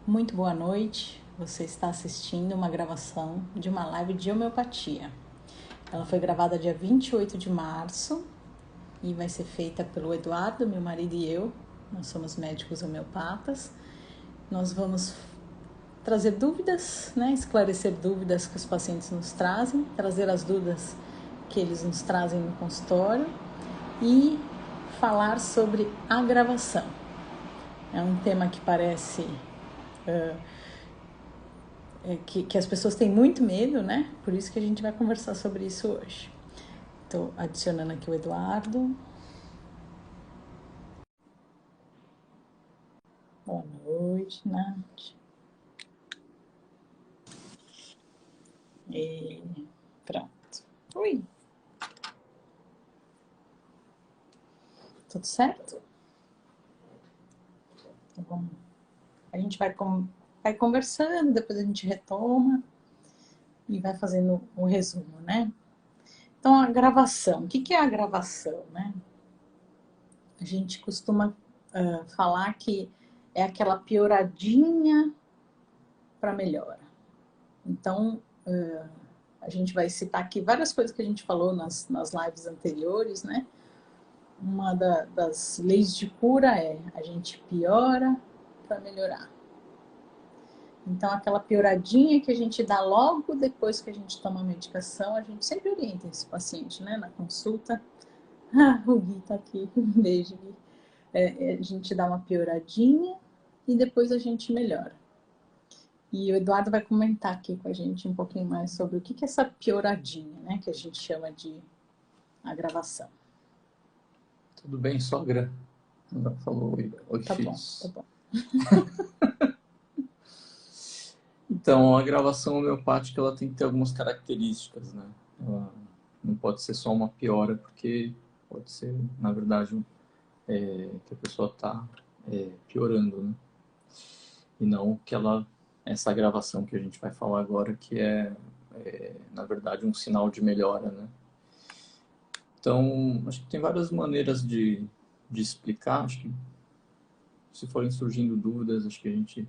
Muito boa noite. Você está assistindo uma gravação de uma live de homeopatia. Ela foi gravada dia 28 de março e vai ser feita pelo Eduardo, meu marido e eu. Nós somos médicos homeopatas. Nós vamos trazer dúvidas, né? Esclarecer dúvidas que os pacientes nos trazem, trazer as dúvidas que eles nos trazem no consultório e falar sobre a gravação. É um tema que parece que as pessoas têm muito medo, né? Por isso que a gente vai conversar sobre isso hoje. Estou adicionando aqui o Eduardo. Boa noite, Nath. E pronto. Oi. Tudo certo? Então, vamos. A gente vai conversando, depois a gente retoma e vai fazendo o resumo, né? Então, a gravação. O que é a gravação, né? A gente costuma falar que é aquela pioradinha para melhora. Então, a gente vai citar aqui várias coisas que a gente falou nas lives anteriores, né? Uma das leis de cura é a gente piora para melhorar. Então, aquela pioradinha que a gente dá logo depois que a gente toma a medicação, a gente sempre orienta esse paciente, né? Na consulta. Ah, o Gui tá aqui. Um beijo, Gui. A gente dá uma pioradinha e depois a gente melhora. E o Eduardo vai comentar aqui com a gente um pouquinho mais sobre o que é essa pioradinha, né? Que a gente chama de agravação. Tudo bem, sogra? Ela falou, oi, Tá bom, tá filhos. bom. Então, a gravação homeopática ela tem que ter algumas características, né? Ela não pode ser só uma piora, porque pode ser, na verdade, que a pessoa está piorando, né? E não que essa gravação que a gente vai falar agora, que na verdade, um sinal de melhora, né? Então, acho que tem várias maneiras de explicar. Acho que se forem surgindo dúvidas, acho que a gente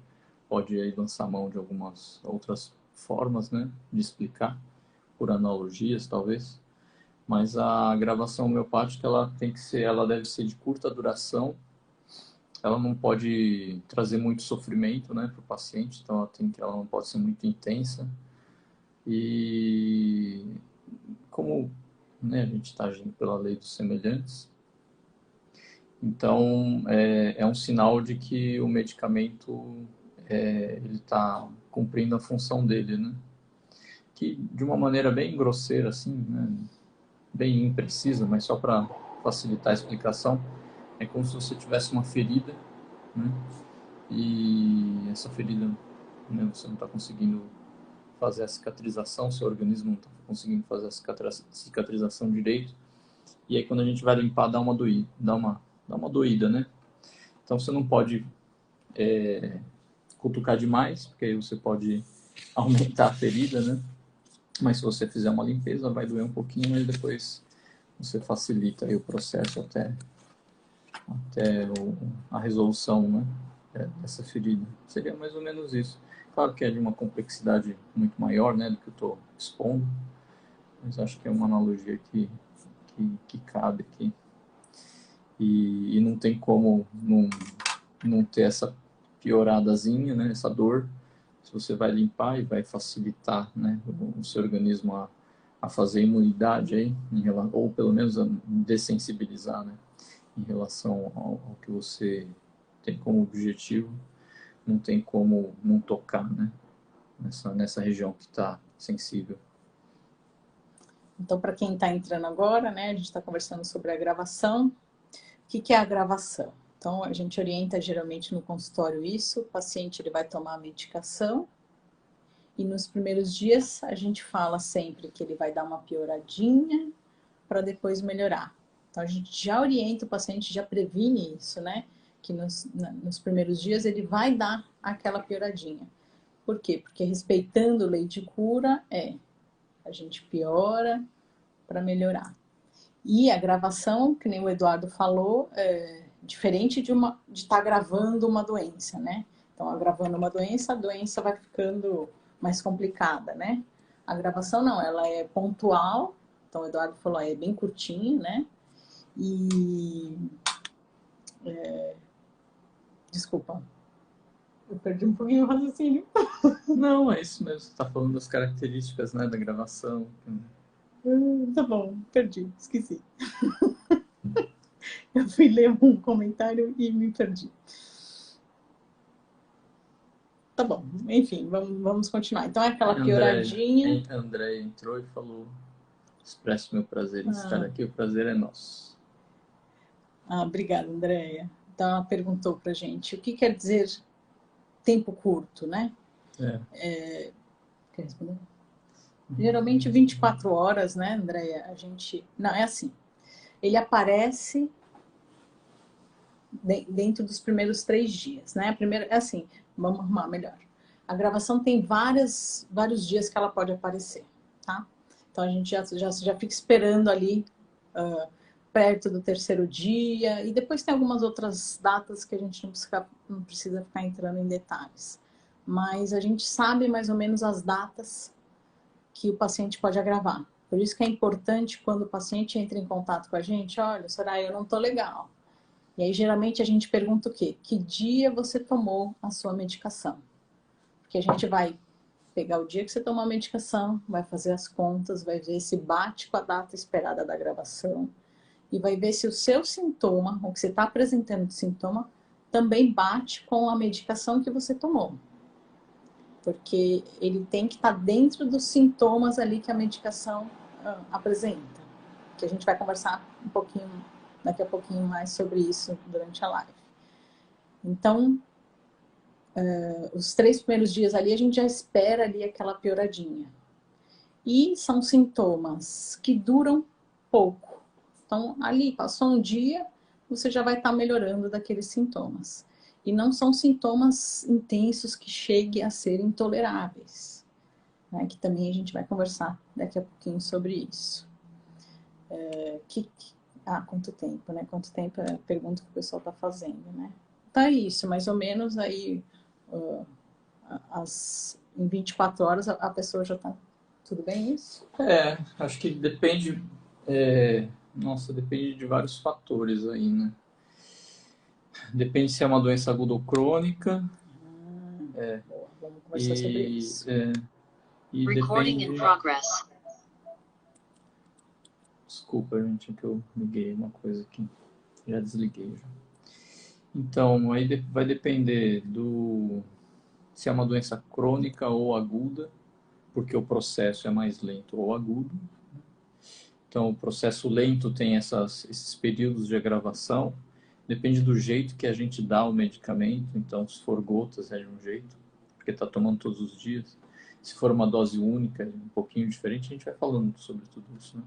pode aí lançar mão de algumas outras formas, né, de explicar, por analogias talvez. Mas a gravação homeopática ela deve ser de curta duração. Ela não pode trazer muito sofrimento, né, para o paciente. Então ela não pode ser muito intensa. E como, né, a gente está agindo pela lei dos semelhantes, então é um sinal de que o medicamento ele está cumprindo a função dele, né? Que de uma maneira bem grosseira, assim, né? Bem imprecisa, mas só para facilitar a explicação, é como se você tivesse uma ferida, né? E essa ferida, né, você não está conseguindo fazer a cicatrização, seu organismo não está conseguindo fazer a cicatrização direito, e aí quando a gente vai limpar dá uma doída, dá uma doída, né? Então você não pode cutucar demais, porque aí você pode aumentar a ferida, né? Mas se você fizer uma limpeza, vai doer um pouquinho, mas depois você facilita aí o processo até a resolução, né, dessa ferida. Seria mais ou menos isso. Claro que é de uma complexidade muito maior, né, do que eu estou expondo, mas acho que é uma analogia que cabe aqui. E não tem como não ter essa pioradazinha, né, essa dor. Se você vai limpar e vai facilitar, né, o seu organismo a fazer imunidade aí, ou pelo menos a dessensibilizar, né, em relação ao que você tem como objetivo, não tem como não tocar, né, nessa região que está sensível. Então, para quem está entrando agora, né, a gente está conversando sobre a gravação. O que é a gravação? Então, a gente orienta geralmente no consultório isso. O paciente ele vai tomar a medicação e nos primeiros dias a gente fala sempre que ele vai dar uma pioradinha para depois melhorar. Então, a gente já orienta o paciente, já previne isso, né? Que nos primeiros dias ele vai dar aquela pioradinha. Por quê? Porque respeitando lei de cura a gente piora para melhorar. E a gravação, que nem o Eduardo falou, é diferente de estar gravando uma doença, né? Então, agravando uma doença, a doença vai ficando mais complicada, né? A gravação não, ela é pontual. Então, o Eduardo falou, é bem curtinho, né? E... Desculpa, eu perdi um pouquinho o raciocínio. Não, é isso mesmo. Você está falando das características, né, da gravação. Tá bom, perdi, esqueci. Eu fui ler um comentário e me perdi. Tá bom, enfim, vamos continuar. Então é aquela pioradinha. André entrou e falou: expresso meu prazer em estar aqui, o prazer é nosso. Obrigada, Andréia. Então ela perguntou pra gente o que quer dizer tempo curto, né? Quer responder? Geralmente 24 horas, né, Andréia? A gente. Não, é assim. Ele aparece dentro dos primeiros 3 dias, né? Primeiro, é assim, vamos arrumar melhor. A gravação tem vários dias que ela pode aparecer, tá? Então a gente já fica esperando ali perto do 3º dia, e depois tem algumas outras datas que a gente não precisa ficar entrando em detalhes. Mas a gente sabe mais ou menos as datas que o paciente pode agravar. Por isso que é importante quando o paciente entra em contato com a gente, olha, Soraya, eu não tô legal. E aí, geralmente, a gente pergunta o quê? Que dia você tomou a sua medicação? Porque a gente vai pegar o dia que você tomou a medicação, vai fazer as contas, vai ver se bate com a data esperada da gravação e vai ver se o seu sintoma, o que você está apresentando de sintoma, também bate com a medicação que você tomou. Porque ele tem que estar dentro dos sintomas ali que a medicação apresenta. Que a gente vai conversar daqui a pouquinho mais sobre isso durante a live. Então, os 3 primeiros dias ali, a gente já espera ali aquela pioradinha. E são sintomas que duram pouco. Então, ali, passou um dia, você já vai estar melhorando daqueles sintomas. E não são sintomas intensos que cheguem a ser intoleráveis. Né? Que também a gente vai conversar daqui a pouquinho sobre isso. Quanto tempo, né? Quanto tempo é a pergunta que o pessoal está fazendo, né? Tá isso, mais ou menos aí, em 24 horas a pessoa já está tudo bem isso? Acho que depende, depende de vários fatores aí, né? Depende se é uma doença aguda ou crônica. Boa, vamos conversar sobre isso. E Recording depende... in progress. Desculpa, gente, que eu liguei uma coisa aqui. Já desliguei. Já. Então, aí vai depender se é uma doença crônica ou aguda, porque o processo é mais lento ou agudo. Então, o processo lento tem esses períodos de agravação. Depende do jeito que a gente dá o medicamento. Então, se for gotas, é de um jeito, porque está tomando todos os dias. Se for uma dose única, é um pouquinho diferente. A gente vai falando sobre tudo isso, né?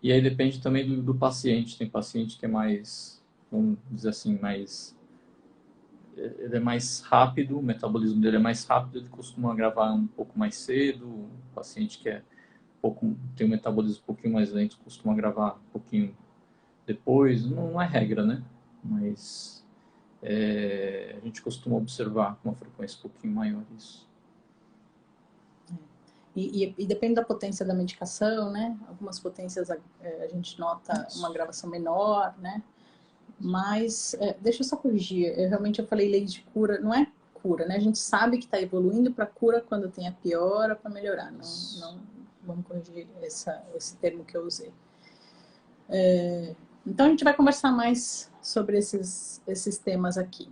E aí depende também do paciente. Tem paciente que é mais, vamos dizer assim, ele é mais rápido, o metabolismo dele é mais rápido, ele costuma agravar um pouco mais cedo. O paciente que tem um metabolismo um pouquinho mais lento costuma agravar um pouquinho depois. Não é regra, né? Mas a gente costuma observar com uma frequência um pouquinho maior isso. E depende da potência da medicação, né? Algumas potências a gente nota uma gravação menor, né? Mas, deixa eu só corrigir, eu falei lei de cura, não é cura, né? A gente sabe que está evoluindo para cura quando tem a piora para melhorar, não vamos corrigir esse termo que eu usei. Então a gente vai conversar mais sobre esses temas aqui.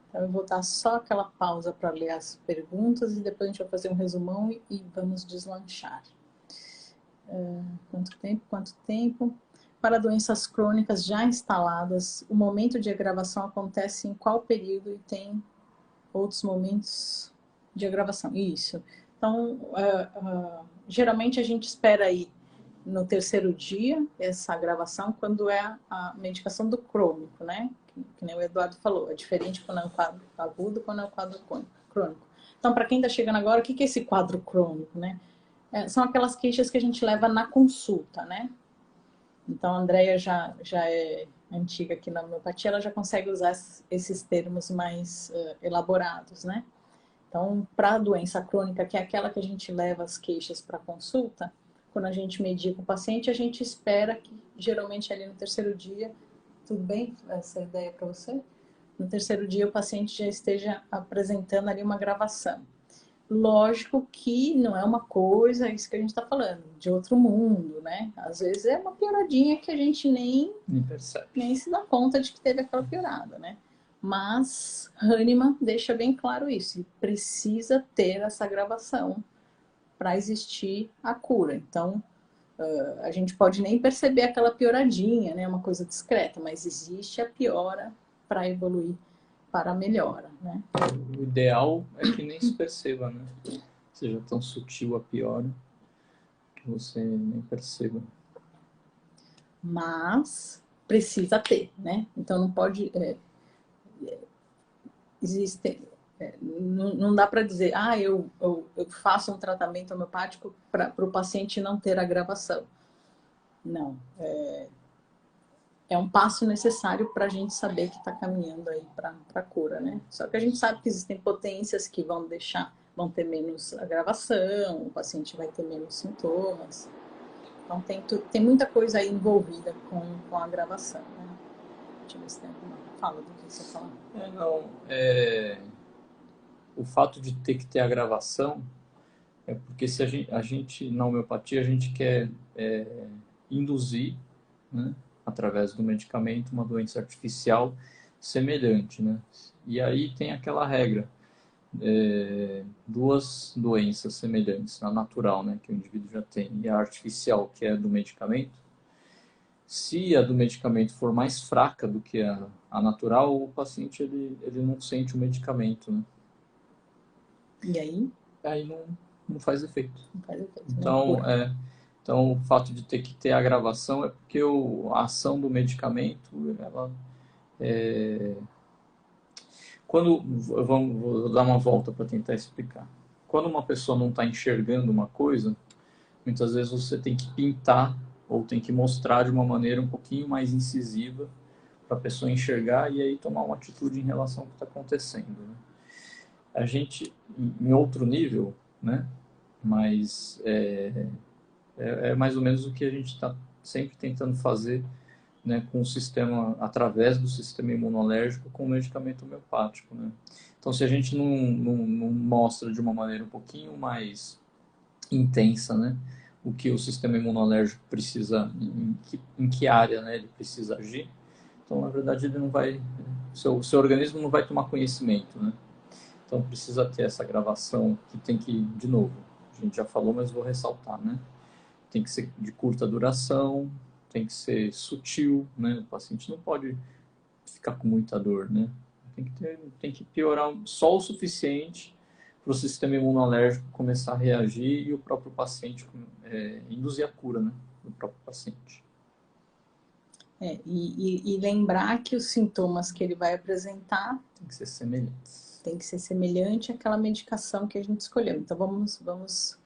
Então, eu vou dar só aquela pausa para ler as perguntas e depois a gente vai fazer um resumão e vamos deslanchar. Quanto tempo? Para doenças crônicas já instaladas, o momento de agravação acontece em qual período e tem outros momentos de agravação? Isso. Então, geralmente a gente espera aí no 3º dia essa agravação quando é a medicação do crônico, né? Que nem o Eduardo falou, é diferente quando é um quadro agudo, quando é um quadro crônico. Então, para quem está chegando agora, o que é esse quadro crônico, né? São aquelas queixas que a gente leva na consulta, né? Então, a Andréia já é antiga aqui na homeopatia, ela já consegue usar esses termos mais elaborados, né? Então, para a doença crônica, que é aquela que a gente leva as queixas para consulta, quando a gente medica o paciente, a gente espera que, geralmente, ali no terceiro dia, tudo bem essa ideia para você? No terceiro dia, o paciente já esteja apresentando ali uma gravação. Lógico que não é uma coisa, isso que a gente está falando, de outro mundo, né? Às vezes é uma pioradinha que a gente nem se dá conta de que teve aquela piorada, né? Mas Hahnemann deixa bem claro isso, precisa ter essa gravação para existir a cura. Então, a gente pode nem perceber aquela pioradinha, né? Uma coisa discreta, mas existe a piora para evoluir para a melhora, né? O ideal é que nem se perceba, né? Seja tão sutil a piora que você nem perceba. Mas precisa ter, né? Então não pode... não dá para dizer, eu faço um tratamento homeopático para o paciente não ter agravação. Não. É um passo necessário para a gente saber que está caminhando aí para a cura, né? Só que a gente sabe que existem potências que vão ter menos agravação, o paciente vai ter menos sintomas. Então tem muita coisa aí envolvida com a agravação, né? Deixa eu ver se tem alguma fala do que você fala. O fato de ter que ter a gravação é porque se a gente na homeopatia, a gente quer induzir, né, através do medicamento, uma doença artificial semelhante, né? E aí tem aquela regra, duas doenças semelhantes, a natural, né, que o indivíduo já tem, e a artificial, que é do medicamento. Se a do medicamento for mais fraca do que a natural, o paciente ele não sente o medicamento, né? E aí? Aí não faz efeito. Não faz efeito. Então, o fato de ter que ter a gravação é porque a ação do medicamento, ela vou dar uma volta para tentar explicar. Quando uma pessoa não está enxergando uma coisa, muitas vezes você tem que pintar ou tem que mostrar de uma maneira um pouquinho mais incisiva para a pessoa enxergar e aí tomar uma atitude em relação ao que está acontecendo, né? A gente, em outro nível, né? Mas é mais ou menos o que a gente está sempre tentando fazer, né, com o sistema, através do sistema imunológico, com o medicamento homeopático, né? Então, se a gente não mostra de uma maneira um pouquinho mais intensa, né, o que o sistema imunológico precisa, em que área, né, ele precisa agir, então, na verdade, ele não vai, seu organismo não vai tomar conhecimento, né? Então, precisa ter essa gravação que tem que, de novo, a gente já falou, mas vou ressaltar, né? Tem que ser de curta duração, tem que ser sutil, né? O paciente não pode ficar com muita dor, né? Tem que piorar só o suficiente para o sistema imunológico começar a reagir e o próprio paciente induzir a cura, né, do próprio paciente. E lembrar que os sintomas que ele vai apresentar tem que ser semelhantes. Tem que ser semelhante àquela medicação que a gente escolheu. Então vamos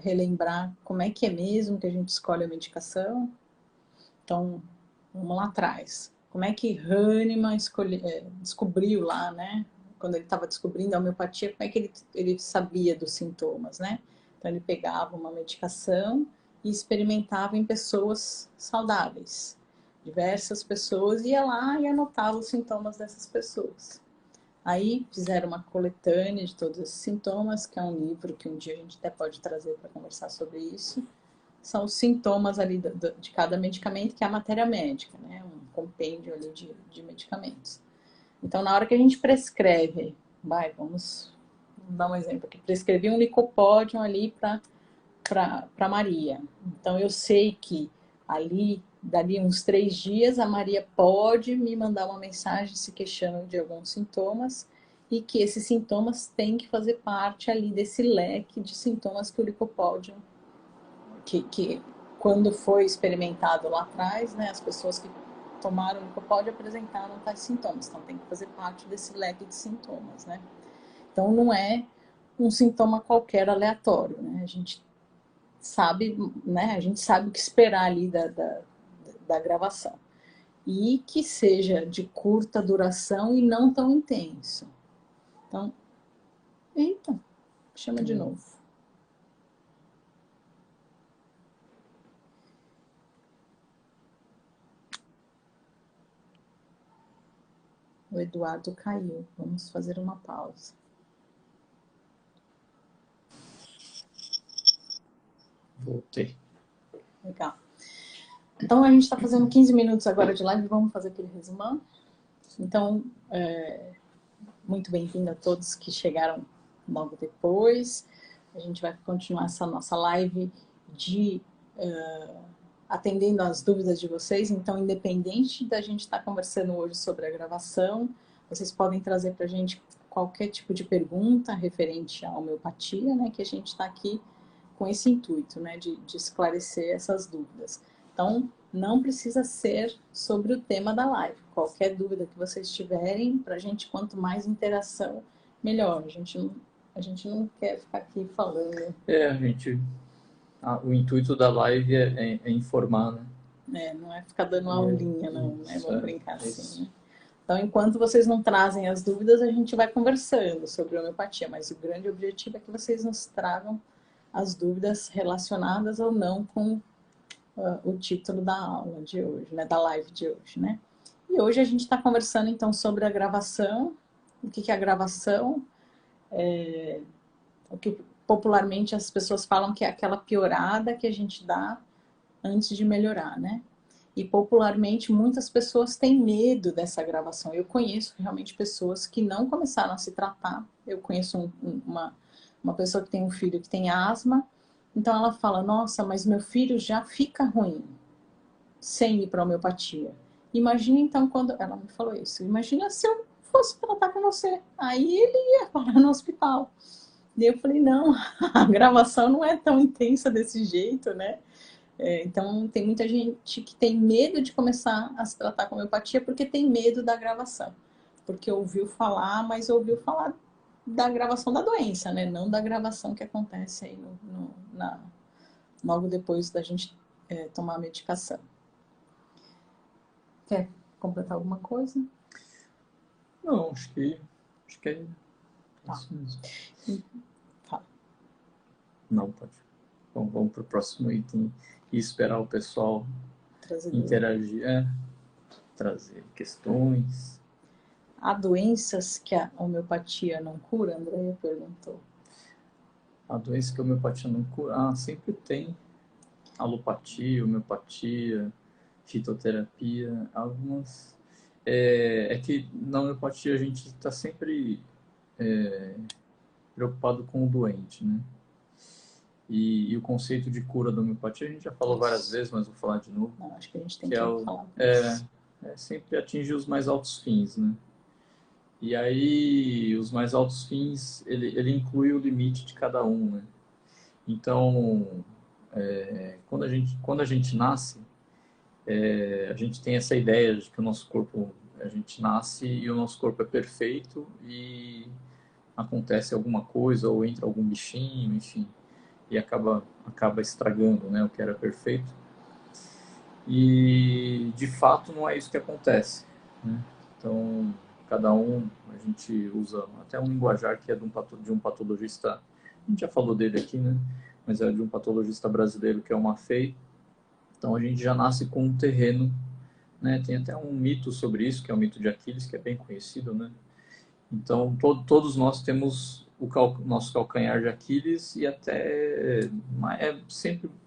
relembrar como é que é mesmo que a gente escolhe a medicação. Então, vamos lá atrás. Como é que Hahnemann descobriu lá, né? Quando ele estava descobrindo a homeopatia, como é que ele sabia dos sintomas, né? Então, ele pegava uma medicação e experimentava em pessoas saudáveis. Diversas pessoas, ia lá e anotava os sintomas dessas pessoas. Aí fizeram uma coletânea de todos esses sintomas, que é um livro que um dia a gente até pode trazer para conversar sobre isso. São os sintomas ali de cada medicamento, que é a matéria médica, né? Um compêndio ali de medicamentos. Então, na hora que a gente prescreve, vamos dar um exemplo aqui, prescrevi um licopódium ali para Maria. Então, eu sei que dali uns 3 dias, a Maria pode me mandar uma mensagem se queixando de alguns sintomas e que esses sintomas têm que fazer parte ali desse leque de sintomas que o licopódium, que quando foi experimentado lá atrás, né, as pessoas que tomaram o licopódio apresentaram tais sintomas, então tem que fazer parte desse leque de sintomas, né? Então não é um sintoma qualquer aleatório, né? A gente sabe, né? A gente sabe o que esperar ali da gravação. e que seja de curta duração e não tão intenso. Então, eita, chama de novo. O Eduardo caiu. Vamos fazer uma pausa. Voltei. Legal. Então, a gente está fazendo 15 minutos agora de live. Vamos fazer aquele resumão. Então, muito bem-vindo a todos que chegaram logo depois. A gente vai continuar essa nossa live de atendendo às dúvidas de vocês. Então, independente da gente estar conversando hoje sobre a gravação, vocês podem trazer para a gente qualquer tipo de pergunta referente à homeopatia, né? Que a gente está aqui com esse intuito, né? De esclarecer essas dúvidas. Então, não precisa ser sobre o tema da live. Qualquer dúvida que vocês tiverem, para a gente, quanto mais interação, melhor. A gente não quer ficar aqui falando. O intuito da live é informar, né? Não é ficar dando aulinha, não, né? Vamos brincar assim, né? Então, enquanto vocês não trazem as dúvidas, a gente vai conversando sobre homeopatia, mas o grande objetivo é que vocês nos tragam as dúvidas relacionadas ou não com o título da aula de hoje, né? Da live de hoje, né? E hoje a gente está conversando, então, sobre a gravação. O que é a gravação? O que popularmente as pessoas falam que é aquela piorada que a gente dá antes de melhorar, né? E popularmente muitas pessoas têm medo dessa gravação. Eu conheço realmente pessoas que não começaram a se tratar. Eu conheço uma pessoa que tem um filho que tem asma, então ela fala, nossa, mas meu filho já fica ruim sem ir para a homeopatia. Imagina então quando... Ela me falou isso. Imagina se eu fosse tratar com você. Aí ele ia parar no hospital. E eu falei, não, a gravação não é tão intensa desse jeito, né? Então, tem muita gente que tem medo de começar a se tratar com homeopatia porque tem medo da gravação. Porque ouviu falar, mas ouviu falar da gravação da doença, né? Não da gravação que acontece aí logo depois da gente tomar a medicação. Quer completar alguma coisa? Não, acho que é isso mesmo. Fala. Não, pode. Então, vamos para o próximo item e esperar o pessoal interagir, trazer questões. Há doenças que a homeopatia não cura? Andréia perguntou. A doença que a homeopatia não cura? Sempre tem. Alopatia, homeopatia, fitoterapia, algumas... É que na homeopatia a gente está sempre preocupado com o doente, né? E o conceito de cura da homeopatia a gente já falou várias vezes, mas vou falar de novo. Não, acho que a gente tem que falar sempre atingir os mais altos fins, né? E aí, os mais altos fins, ele inclui o limite de cada um, né? Então, quando a gente nasce, a gente tem essa ideia de que o nosso corpo, a gente nasce e o nosso corpo é perfeito e acontece alguma coisa ou entra algum bichinho, enfim, e acaba estragando, né, o que era perfeito. E, de fato, não é isso que acontece, né? Então, cada um, a gente usa até um linguajar que é de um patologista, a gente já falou dele aqui, né? Mas é de um patologista brasileiro que é o Maffei. Então, a gente já nasce com um terreno, né? Tem até um mito sobre isso, que é o mito de Aquiles, que é bem conhecido, né? Então, todos nós temos nosso calcanhar de Aquiles e até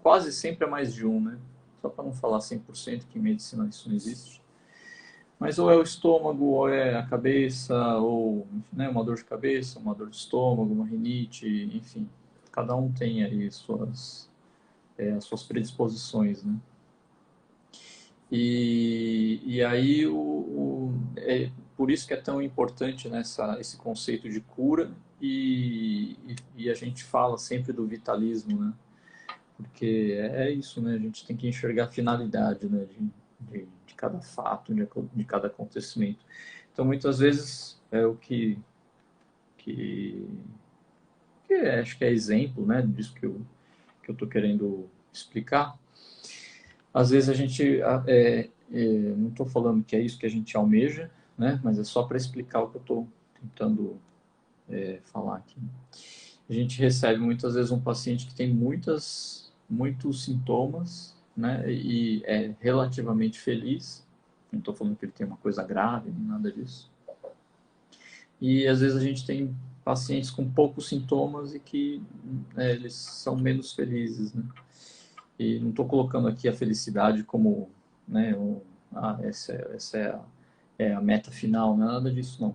quase sempre é mais de um, né? Só para não falar 100%, que em medicina isso não existe. Mas ou é o estômago, ou é a cabeça, ou, né, uma dor de cabeça, uma dor de estômago, uma rinite, enfim. Cada um tem aí as suas predisposições, né? E aí, por isso que é tão importante, né, esse conceito de cura e a gente fala sempre do vitalismo, né? Porque é isso, né? A gente tem que enxergar a finalidade, né, de cada fato, de cada acontecimento. Então, muitas vezes, é o que acho que é exemplo, né, disso que eu estou querendo explicar, Às vezes a gente, não estou falando que é isso que a gente almeja, né? Mas é só para explicar o que eu estou tentando falar aqui. A gente recebe muitas vezes um paciente que tem muitos sintomas, né? E é relativamente feliz. Não estou falando que ele tem uma coisa grave, nem nada disso. E às vezes a gente tem pacientes com poucos sintomas e que eles são menos felizes, né? E não estou colocando aqui a felicidade como, né, essa é a meta final, não é nada disso não.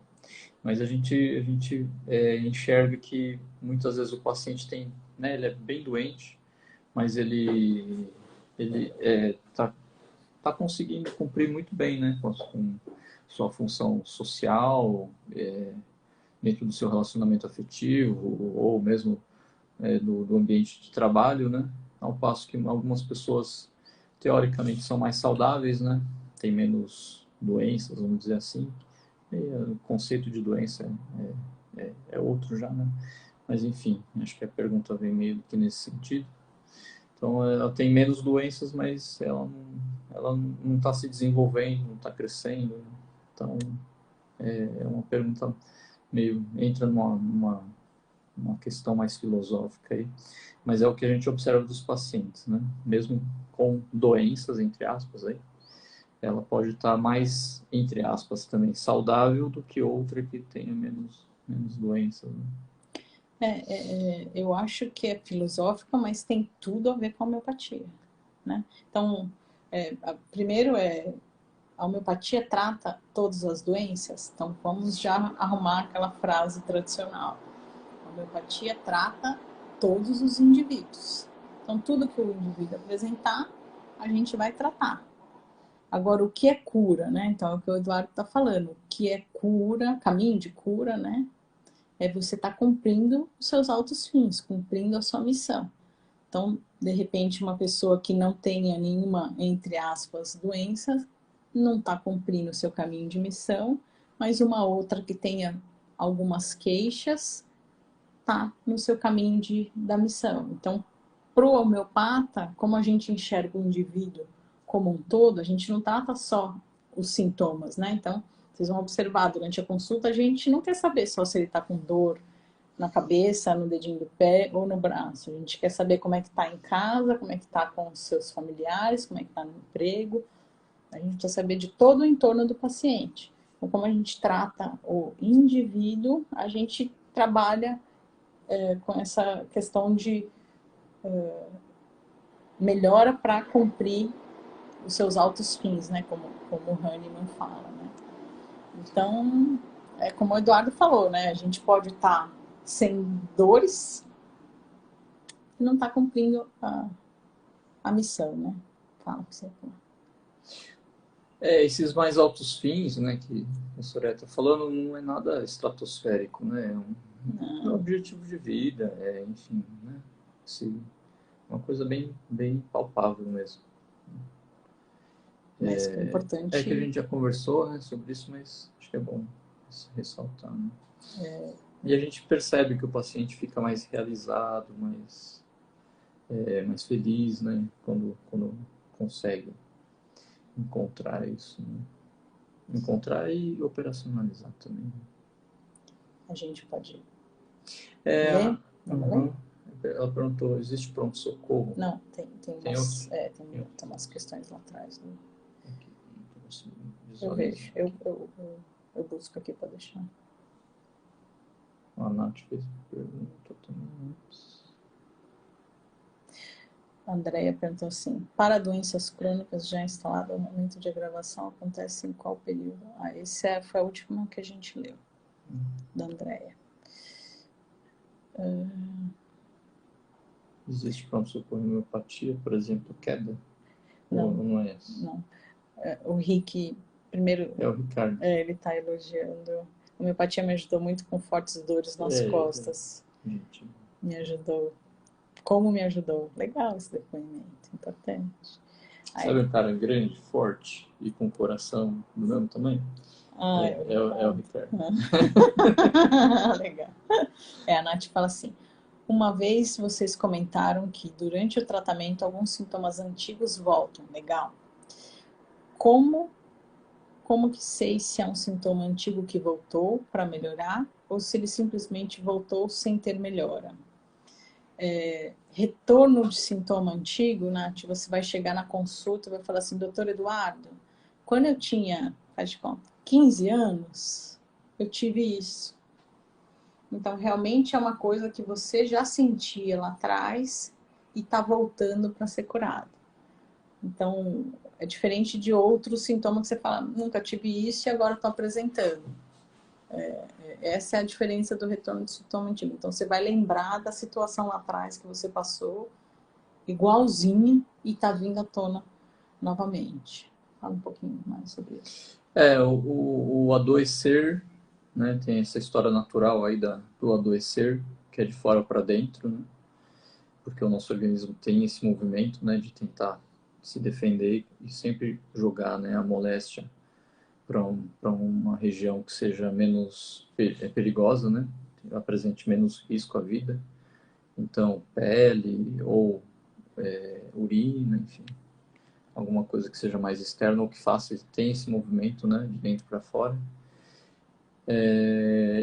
Mas a gente enxerga que muitas vezes o paciente tem, né, ele é bem doente, mas ele tá conseguindo cumprir muito bem, né, com sua função social, dentro do seu relacionamento afetivo ou mesmo do ambiente de trabalho, né? Ao passo que algumas pessoas teoricamente são mais saudáveis, né? Tem menos doenças, vamos dizer assim. E o conceito de doença é outro já, né? Mas enfim, acho que a pergunta vem meio que nesse sentido. Então, ela tem menos doenças, mas ela não está se desenvolvendo, não está crescendo. Então, é uma pergunta meio entra uma questão mais filosófica aí, mas é o que a gente observa dos pacientes, né? Mesmo com doenças, entre aspas, aí, ela pode estar mais, entre aspas, também saudável do que outra que tenha menos doenças, né? Eu acho que é filosófica, mas tem tudo a ver com a homeopatia, né? Então, primeiro a homeopatia trata todas as doenças, então vamos já arrumar aquela frase tradicional. A homeopatia trata todos os indivíduos. Então, tudo que o indivíduo apresentar, a gente vai tratar. Agora, o que é cura, né? Então, é o que o Eduardo está falando. O que é cura, caminho de cura, né? É você estar cumprindo os seus altos fins, cumprindo a sua missão. Então, de repente, uma pessoa que não tenha nenhuma, entre aspas, doença, não está cumprindo o seu caminho de missão, mas uma outra que tenha algumas queixas, está no seu caminho da missão. Então, para o homeopata, como a gente enxerga o indivíduo como um todo, a gente não trata só os sintomas, né? Então, vocês vão observar, durante a consulta, a gente não quer saber só se ele está com dor na cabeça, no dedinho do pé ou no braço. A gente quer saber como é que está em casa, como é que está com os seus familiares, como é que está no emprego. A gente quer saber de todo o entorno do paciente. Então, como a gente trata o indivíduo, a gente trabalha com essa questão de melhora para cumprir os seus altos fins, né? Como o Hahnemann fala, né? Então, é como o Eduardo falou, né? A gente pode estar sem dores e não estar cumprindo a missão, né? Fala pra você. Esses mais altos fins, né, que a Soraya está falando, não é nada estratosférico, né? É um objetivo de vida, enfim, né? Uma coisa bem palpável mesmo. Mas é importante. É que a gente já conversou, né, sobre isso, mas acho que é bom ressaltar, né? E a gente percebe que o paciente fica mais realizado, mais feliz, né, quando consegue encontrar isso, né? Encontrar e operacionalizar também. A gente pode ler? Uhum. Ela perguntou, existe pronto-socorro? Não, tem umas questões lá atrás. Né? Aqui, eu vejo, eu busco aqui para deixar. A Nath fez pergunta também antes. A Andrea perguntou assim, para doenças crônicas já instaladas, o momento de agravação acontece em qual período? Essa foi a última que a gente leu, da Andrea. Existe pronto-socorro em homeopatia, por exemplo, queda? Não, ou não é essa? Não. O Rick, primeiro... É o Ricardo. Ele está elogiando. A homeopatia me ajudou muito com fortes dores nas costas. Gente. Me ajudou. Como me ajudou? Legal esse depoimento, importante. Sabe um cara grande, forte e com coração do mesmo tamanho? É o Ricardo. Legal. A Nath fala assim, Uma vez vocês comentaram que durante o tratamento alguns sintomas antigos voltam, legal. Como que sei se é um sintoma antigo que voltou para melhorar ou se ele simplesmente voltou sem ter melhora? Retorno de sintoma antigo, Nath, você vai chegar na consulta e vai falar assim, doutor Eduardo, quando eu tinha, faz de conta, 15 anos, eu tive isso. Então, realmente é uma coisa que você já sentia lá atrás e está voltando para ser curado. Então, é diferente de outros sintomas que você fala, nunca tive isso e agora estou apresentando. Essa é a diferença do retorno de sintoma antigo. Então, você vai lembrar da situação lá atrás que você passou, igualzinha, e está vindo à tona novamente. Fala um pouquinho mais sobre isso. O adoecer, né, tem essa história natural aí do adoecer, que é de fora para dentro, né? Porque o nosso organismo tem esse movimento, né, de tentar se defender e sempre jogar, né, a moléstia para uma região que seja menos perigosa, né, apresente menos risco à vida. Então, pele ou urina, enfim, alguma coisa que seja mais externa ou que faça, tem esse movimento, né, de dentro para fora.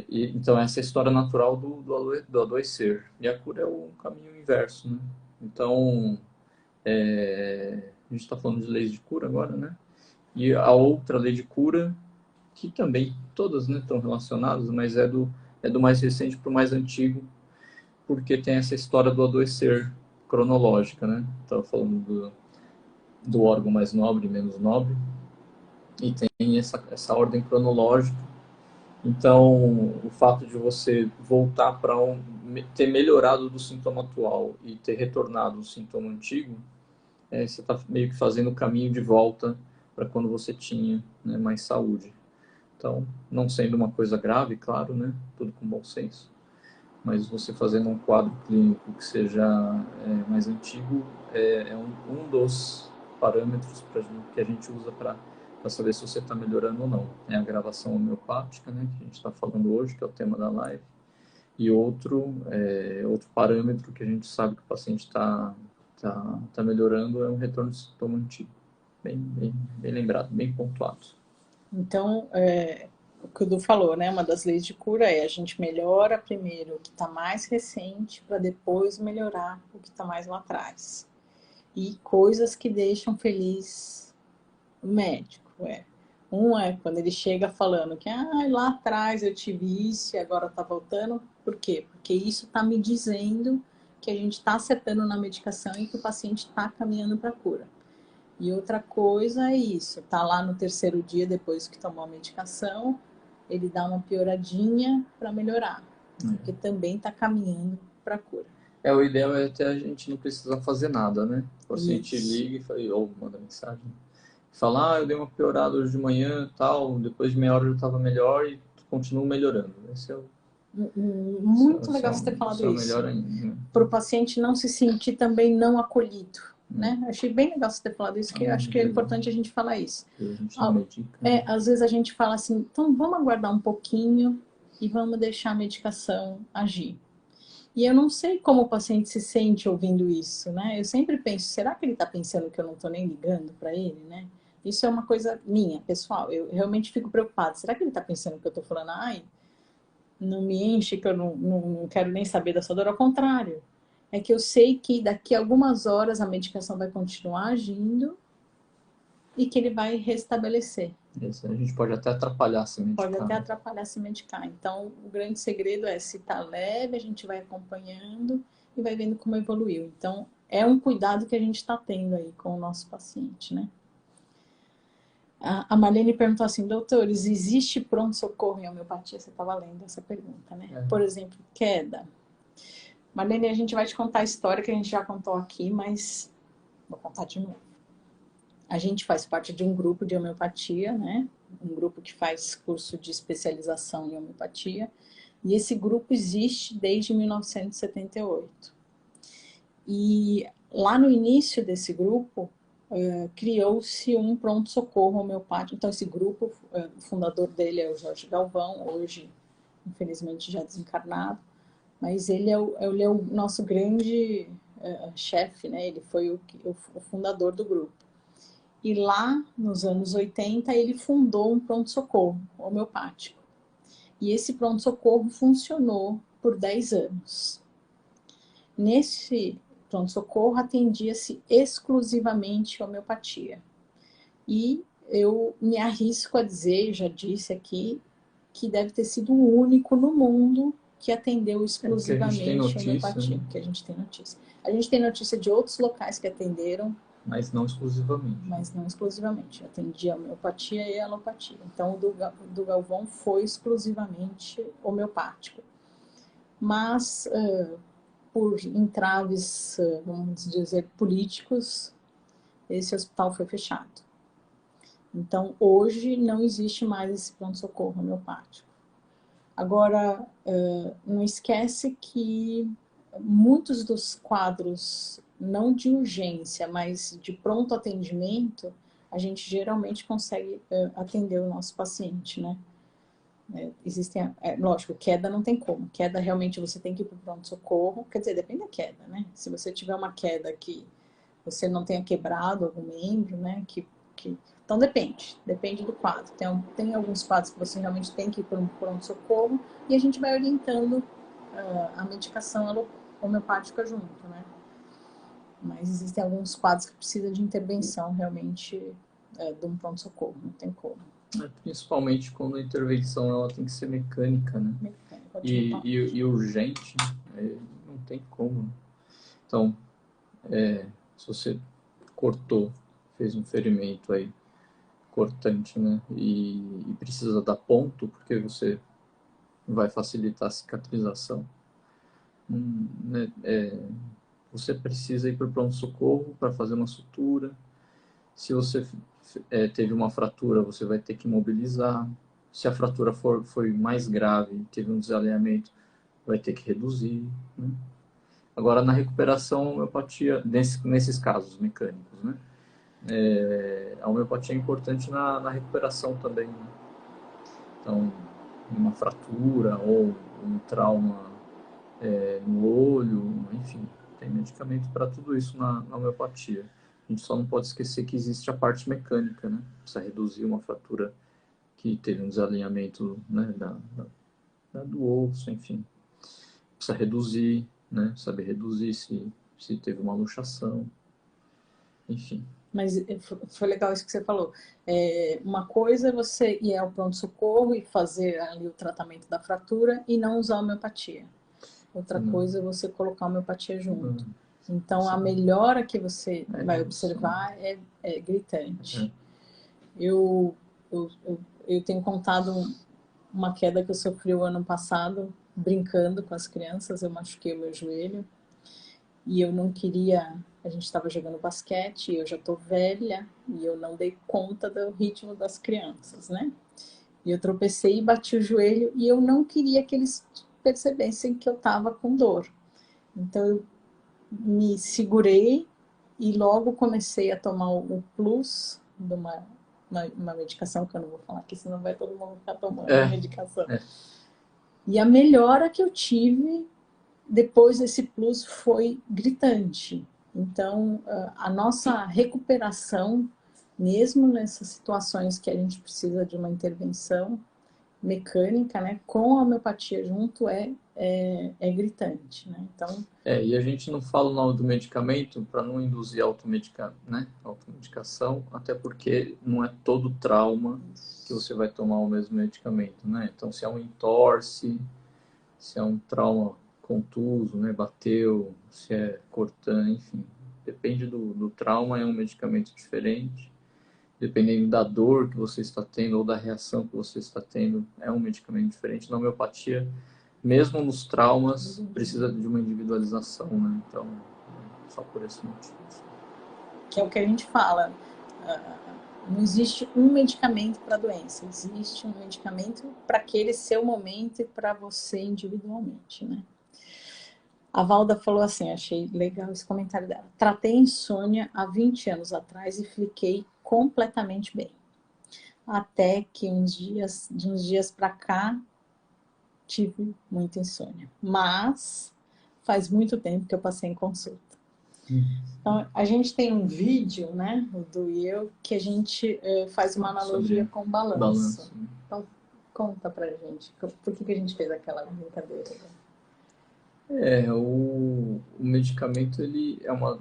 Então, essa é a história natural do adoecer. E a cura é o caminho inverso, né? Então, a gente está falando de leis de cura agora, né? E a outra lei de cura, que também todas, né, estão relacionadas, mas é do mais recente para o mais antigo, porque tem essa história do adoecer cronológica, né? Estava falando do órgão mais nobre e menos nobre, e tem essa ordem cronológica. Então, o fato de você voltar para ter melhorado do sintoma atual e ter retornado ao sintoma antigo, você está meio que fazendo o caminho de volta para quando você tinha, né, mais saúde. Então, não sendo uma coisa grave, claro, né, tudo com bom senso, mas você fazendo um quadro clínico que seja mais antigo é um dos parâmetros que a gente usa para saber se você está melhorando ou não. É a gravação homeopática, né, que a gente está falando hoje, que é o tema da live, e outro parâmetro que a gente sabe que o paciente está melhorando é um retorno de sintoma antigo. Bem lembrado, bem pontuado. Então, o que o Du falou, né? Uma das leis de cura é a gente melhora primeiro o que está mais recente para depois melhorar o que está mais lá atrás. E coisas que deixam feliz o médico. Um é quando ele chega falando que lá atrás eu tive isso e agora está voltando. Por quê? Porque isso está me dizendo que a gente está acertando na medicação e que o paciente está caminhando para a cura. E outra coisa é isso, tá lá no terceiro dia depois que tomou a medicação, ele dá uma pioradinha para melhorar, porque também está caminhando para a cura. O ideal é até a gente não precisar fazer nada, né? O paciente Isso. liga ou manda mensagem. Fala, eu dei uma piorada hoje de manhã, tal, depois de meia hora eu já estava melhor e continuo melhorando. Esse é o Muito legal você ter falado isso. Melhor ainda, né? Para o paciente não se sentir também não acolhido. Né? Achei bem legal você ter falado isso, que acho que é importante a gente falar isso. A gente não medica, né? Às vezes a gente fala assim, então vamos aguardar um pouquinho e vamos deixar a medicação agir. E eu não sei como o paciente se sente ouvindo isso, né? Eu sempre penso, será que ele está pensando que eu não estou nem ligando para ele, né? Isso é uma coisa minha, pessoal. Eu realmente fico preocupada. Será que ele está pensando que eu estou falando, não me enche, que eu não quero nem saber da sua dor? Ao contrário. É que eu sei que daqui a algumas horas a medicação vai continuar agindo e que ele vai restabelecer. Isso, a gente pode até atrapalhar se medicar. Pode até atrapalhar se medicar. Então, o grande segredo é, se tá leve, a gente vai acompanhando e vai vendo como evoluiu. Então, é um cuidado que a gente está tendo aí com o nosso paciente, né? A Marlene perguntou assim, doutores, existe pronto-socorro em homeopatia? Você estava lendo essa pergunta, né? Por exemplo, queda. Marlene, a gente vai te contar a história que a gente já contou aqui, mas vou contar de novo. A gente faz parte de um grupo de homeopatia, né? Um grupo que faz curso de especialização em homeopatia. E esse grupo existe desde 1978. E lá no início desse grupo, criou-se um pronto-socorro homeopático. Então, esse grupo, o fundador dele é o Jorge Galvão, hoje, infelizmente, já desencarnado. Mas ele é o nosso grande chefe, né? Ele foi o fundador do grupo. E lá, nos anos 80, ele fundou um pronto-socorro homeopático. E esse pronto-socorro funcionou por 10 anos. Nesse pronto-socorro atendia-se exclusivamente homeopatia. E eu me arrisco a dizer, já disse aqui, que deve ter sido o único no mundo que atendeu exclusivamente homeopatia, que a gente tem notícia. A gente tem notícia de outros locais que atenderam, mas não exclusivamente. Mas não exclusivamente. Atendia a homeopatia e a alopatia. Então, o do Galvão foi exclusivamente homeopático. Mas, por entraves, vamos dizer, políticos, esse hospital foi fechado. Então, hoje não existe mais esse pronto-socorro homeopático. Agora, não esquece que muitos dos quadros, não de urgência, mas de pronto atendimento, a gente geralmente consegue atender o nosso paciente, né? Existem, lógico, queda não tem como. Queda realmente você tem que ir para o pronto-socorro, quer dizer, depende da queda, né? Se você tiver uma queda que você não tenha quebrado algum membro, né? Então depende do quadro. Tem alguns quadros que você realmente tem que ir para um pronto-socorro e a gente vai orientando a medicação homeopática junto, né? Mas existem alguns quadros que precisam de intervenção realmente de um pronto-socorro, não tem como. Principalmente quando a intervenção ela tem que ser mecânica, né? E urgente, não tem como. Então, se você cortou, fez um ferimento aí, cortante, né? E precisa dar ponto, porque você vai facilitar a cicatrização. Né? Você precisa ir para o pronto-socorro para fazer uma sutura. Se você teve uma fratura, você vai ter que imobilizar. Se a fratura foi mais grave, teve um desalinhamento, vai ter que reduzir. Né? Agora, na recuperação, a homeopatia, nesses casos mecânicos, né? A homeopatia é importante na recuperação também. Né? Então, uma fratura ou um trauma no olho, enfim, tem medicamento para tudo isso na homeopatia. A gente só não pode esquecer que existe a parte mecânica, né? Precisa reduzir uma fratura que teve um desalinhamento, né, do osso, enfim. Precisa reduzir, né? Saber reduzir se teve uma luxação, enfim. Mas foi legal isso que você falou. Uma coisa é você ir ao pronto-socorro e fazer ali o tratamento da fratura e não usar a homeopatia. Outra coisa é você colocar a homeopatia junto. Então, a melhora que você vai observar é gritante. Eu tenho contado uma queda que eu sofri o ano passado, brincando com as crianças, eu machuquei o meu joelho. E eu não queria... A gente estava jogando basquete, e eu já estou velha, e eu não dei conta do ritmo das crianças, né? E eu tropecei e bati o joelho, e eu não queria que eles percebessem que eu estava com dor. Então, eu me segurei e logo comecei a tomar o plus de uma medicação, que eu não vou falar aqui, senão vai todo mundo ficar tomando a medicação. E a melhora que eu tive depois desse plus foi gritante. Então, a nossa recuperação, mesmo nessas situações que a gente precisa de uma intervenção mecânica, né, com a homeopatia junto, é gritante, né? Então, e a gente não fala o nome do medicamento para não induzir automedicação, até porque não é todo trauma que você vai tomar o mesmo medicamento, né? Então, se é um entorse, se é um trauma contuso, né, bateu, se é cortante, enfim, depende do trauma, é um medicamento diferente. Dependendo da dor que você está tendo ou da reação que você está tendo, é um medicamento diferente. Na homeopatia, mesmo nos traumas, precisa de uma individualização, né? Então, só por esse motivo. Que é o que a gente fala. Não existe um medicamento para a doença, existe um medicamento para aquele seu momento e para você individualmente, né? A Valda falou assim, achei legal esse comentário dela. Tratei insônia há 20 anos atrás e fiquei completamente bem. Até que de uns dias para cá, tive muita insônia. Mas faz muito tempo que eu passei em consulta. Então, a gente tem um vídeo, né, o Du e eu, que a gente faz uma analogia com balanço. Então, conta pra gente, por que a gente fez aquela brincadeira? O medicamento, ele é uma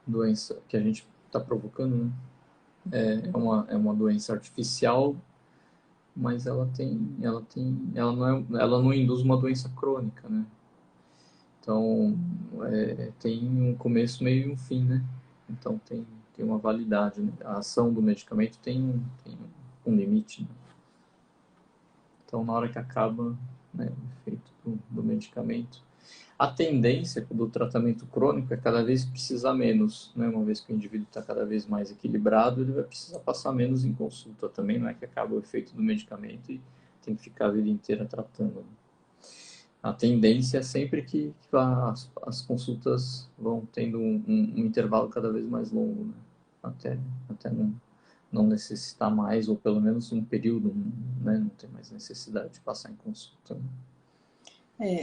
doença que a gente está provocando, né? É uma doença artificial, mas ela não induz uma doença crônica, né? Então, tem um começo, meio e um fim, né? Então, tem uma validade, né? A ação do medicamento tem um limite, né? Então, na hora que acaba, né, o efeito do medicamento, a tendência do tratamento crônico é cada vez precisar menos, né? Uma vez que o indivíduo está cada vez mais equilibrado, ele vai precisar passar menos em consulta também, não é que acaba o efeito do medicamento e tem que ficar a vida inteira tratando. A tendência é sempre que as consultas vão tendo um intervalo cada vez mais longo, né? Até não necessitar mais, ou pelo menos um período, né? Não tem mais necessidade de passar em consulta, né?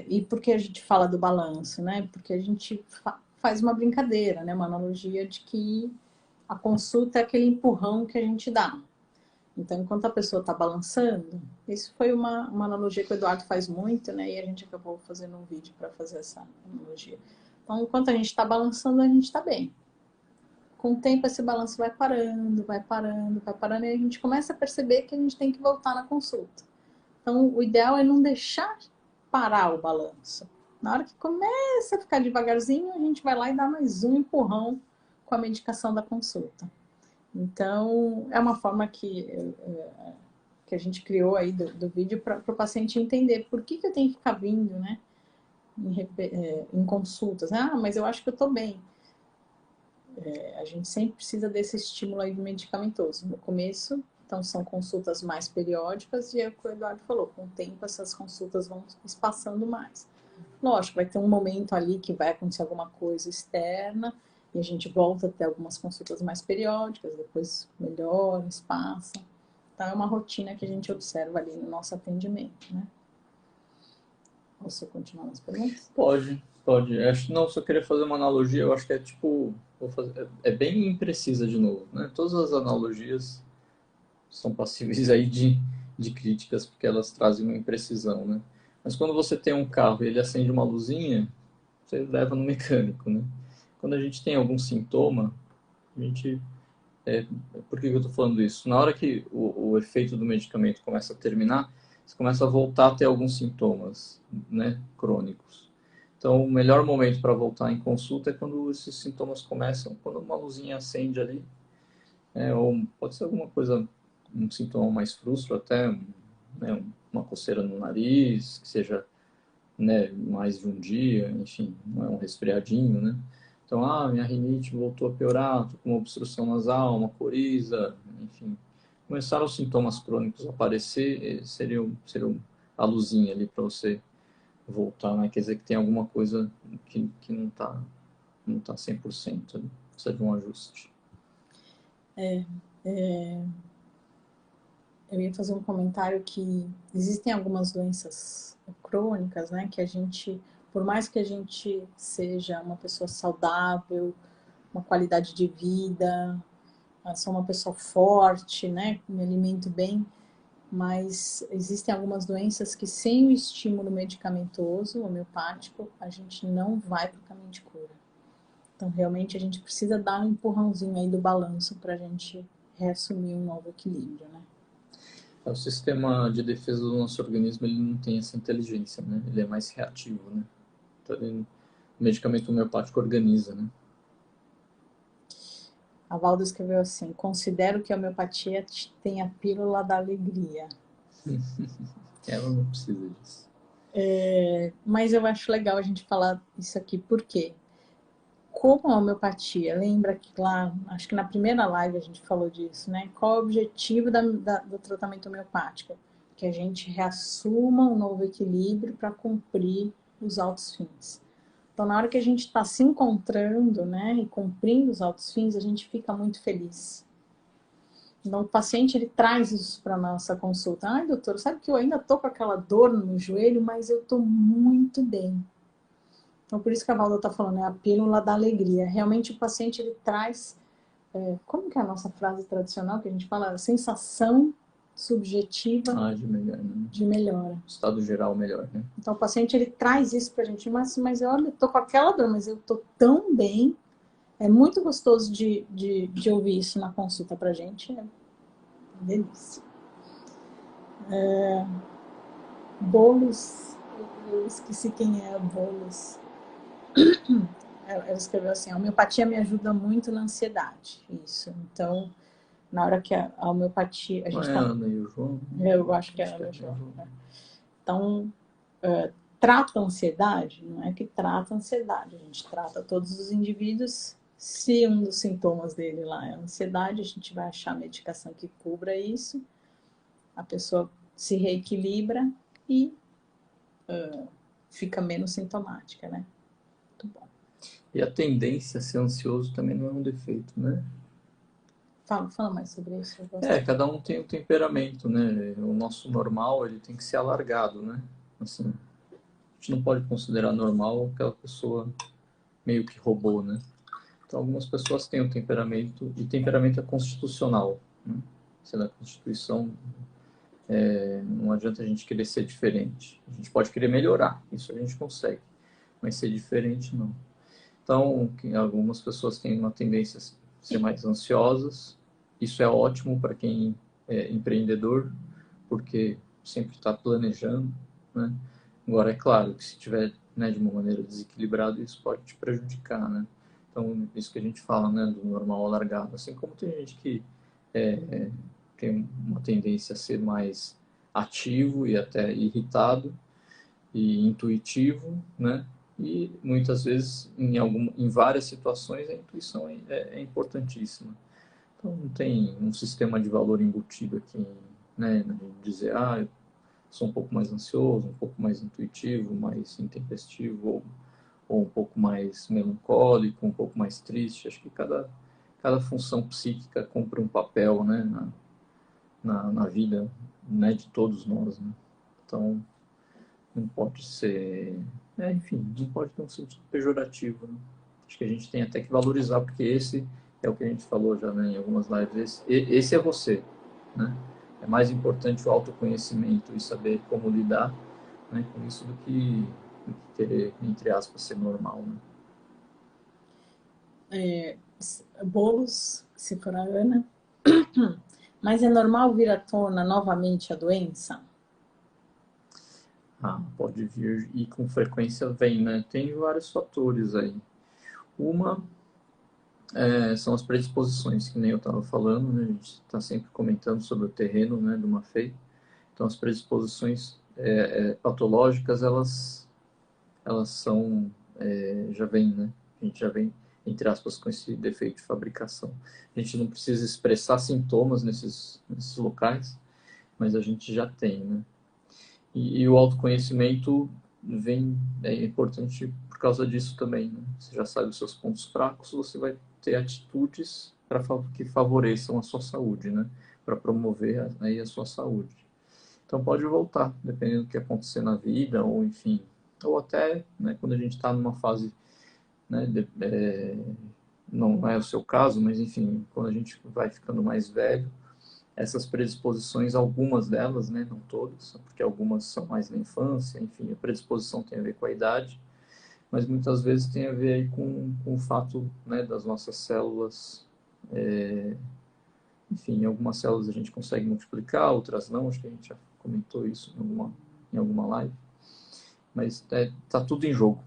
E por que a gente fala do balanço, né? Porque a gente faz uma brincadeira, né? Uma analogia de que a consulta é aquele empurrão que a gente dá. Então, enquanto a pessoa está balançando, isso foi uma analogia que o Eduardo faz muito, né? E a gente acabou fazendo um vídeo para fazer essa analogia. Então, enquanto a gente está balançando, a gente está bem. Com o tempo, esse balanço vai parando, vai parando, vai parando, e a gente começa a perceber que a gente tem que voltar na consulta. Então, o ideal é não deixar parar o balanço. Na hora que começa a ficar devagarzinho, a gente vai lá e dá mais um empurrão com a medicação da consulta. Então, é uma forma que a gente criou aí do vídeo para o paciente entender por que eu tenho que ficar vindo, né, em consultas. Ah, mas eu acho que eu estou bem. A gente sempre precisa desse estímulo aí do medicamentoso. No começo, então, são consultas mais periódicas e é o que o Eduardo falou, com o tempo essas consultas vão espaçando mais. Lógico, vai ter um momento ali que vai acontecer alguma coisa externa e a gente volta a ter algumas consultas mais periódicas, depois melhora, espaça. Então, é uma rotina que a gente observa ali no nosso atendimento, né? Você continua nas perguntas? Pode. Não, só queria fazer uma analogia, eu acho que é tipo, é bem imprecisa de novo, né? Todas as analogias são passíveis aí de críticas, porque elas trazem uma imprecisão, né? Mas quando você tem um carro e ele acende uma luzinha, você leva no mecânico, né? Quando a gente tem algum sintoma, a gente... por que eu estou falando isso? Na hora que o efeito do medicamento começa a terminar, você começa a voltar a ter alguns sintomas, né, crônicos. Então, o melhor momento para voltar em consulta é quando esses sintomas começam, quando uma luzinha acende ali, ou pode ser alguma coisa, um sintoma mais frustro, até, né, uma coceira no nariz, que seja, né, mais de um dia, enfim, não é um resfriadinho, né? Então, minha rinite voltou a piorar, tô com uma obstrução nasal, uma coriza, enfim. Começaram os sintomas crônicos a aparecer, seria a luzinha ali para você voltar, né? Quer dizer que tem alguma coisa que não tá 100%, né? Precisa de um ajuste. Eu ia fazer um comentário que existem algumas doenças crônicas, né, que a gente, por mais que a gente seja uma pessoa saudável, uma qualidade de vida, sou uma pessoa forte, né, me alimento bem, mas existem algumas doenças que sem o estímulo medicamentoso, homeopático, a gente não vai para o caminho de cura. Então, realmente, a gente precisa dar um empurrãozinho aí do balanço para a gente reassumir um novo equilíbrio, né? O sistema de defesa do nosso organismo, ele não tem essa inteligência, né? Ele é mais reativo, né? Então, o medicamento homeopático organiza, né? A Valda escreveu assim: considero que a homeopatia tem a pílula da alegria. Ela não precisa disso. Mas eu acho legal a gente falar isso aqui, por quê? Como a homeopatia, lembra que lá, acho que na primeira live a gente falou disso, né? Qual é o objetivo do tratamento homeopático? Que a gente reassuma um novo equilíbrio para cumprir os altos fins. Então, na hora que a gente está se encontrando, né, e cumprindo os altos fins, a gente fica muito feliz. Então, o paciente, ele traz isso para nossa consulta. Ai, doutor, sabe que eu ainda tô com aquela dor no joelho, mas eu tô muito bem. Então, por isso que a Valda está falando, é a pílula da alegria. Realmente, o paciente, ele traz, como que é a nossa frase tradicional, que a gente fala? Sensação subjetiva De melhor, né? de melhora. Estado geral melhor, né? Então, o paciente, ele traz isso pra gente, mas olha, eu tô com aquela dor, mas eu tô tão bem. É muito gostoso de ouvir isso na consulta pra gente. É delícia. Boulos, eu esqueci quem é Boulos. Ela escreveu assim: a homeopatia me ajuda muito na ansiedade. Isso. Então, na hora que a homeopatia. A Não gente é a tá. Ana e o João? Eu acho que é a Ana e o João. Então, trata a ansiedade? Não é que trata a ansiedade, a gente trata todos os indivíduos. Se um dos sintomas dele lá é a ansiedade, a gente vai achar a medicação que cubra isso, a pessoa se reequilibra e fica menos sintomática, né? Muito bom. E a tendência a ser ansioso também não é um defeito, né? Fala mais sobre isso. Cada um tem um temperamento, né? O nosso normal, ele tem que ser alargado, né? Assim, a gente não pode considerar normal aquela pessoa meio que robô, né? Então, algumas pessoas têm um temperamento, e temperamento é constitucional, né? Se é da Constituição, não adianta a gente querer ser diferente. A gente pode querer melhorar, isso a gente consegue, mas ser diferente não. Então, algumas pessoas têm uma tendência a ser mais ansiosas. Isso é ótimo para quem é empreendedor, porque sempre está planejando, né? Agora, é claro que se tiver, né, de uma maneira desequilibrada, isso pode te prejudicar, né? Então, isso que a gente fala, né, do normal alargado. Assim como tem gente que tem uma tendência a ser mais ativo e até irritado e intuitivo, né? E muitas vezes, em várias situações, a intuição é importantíssima. Então, não tem um sistema de valor embutido aqui, né? De dizer, eu sou um pouco mais ansioso, um pouco mais intuitivo, mais intempestivo, ou um pouco mais melancólico, um pouco mais triste. Acho que cada função psíquica cumpre um papel, né? Na vida, né, de todos nós, né? Então, não pode ser... enfim, não pode ter um sentido pejorativo, né? Acho que a gente tem até que valorizar, porque esse é o que a gente falou já, né, em algumas lives. Esse é você, né? É mais importante o autoconhecimento e saber como lidar, né, com isso do que querer, entre aspas, ser normal, né? Bolos, se for a Ana. Mas é normal vir à tona novamente a doença? Pode vir e com frequência vem, né? Tem vários fatores aí. Uma são as predisposições, que nem eu estava falando, né? A gente está sempre comentando sobre o terreno, né, de uma FEI. Então, as predisposições patológicas, elas são, já vem, né? A gente já vem, entre aspas, com esse defeito de fabricação. A gente não precisa expressar sintomas nesses locais, mas a gente já tem, né? E o autoconhecimento é importante por causa disso também, né? Você já sabe os seus pontos fracos, você vai ter atitudes que favoreçam a sua saúde, né? Para promover aí a sua saúde. Então pode voltar, dependendo do que acontecer na vida, ou enfim, ou até, né, quando a gente está numa fase, né, não é o seu caso, mas enfim, quando a gente vai ficando mais velho, essas predisposições, algumas delas, né, não todas, porque algumas são mais na infância, enfim, a predisposição tem a ver com a idade, mas muitas vezes tem a ver aí com o fato, né, das nossas células, enfim, algumas células a gente consegue multiplicar, outras não, acho que a gente já comentou isso em alguma live, mas tá tudo em jogo,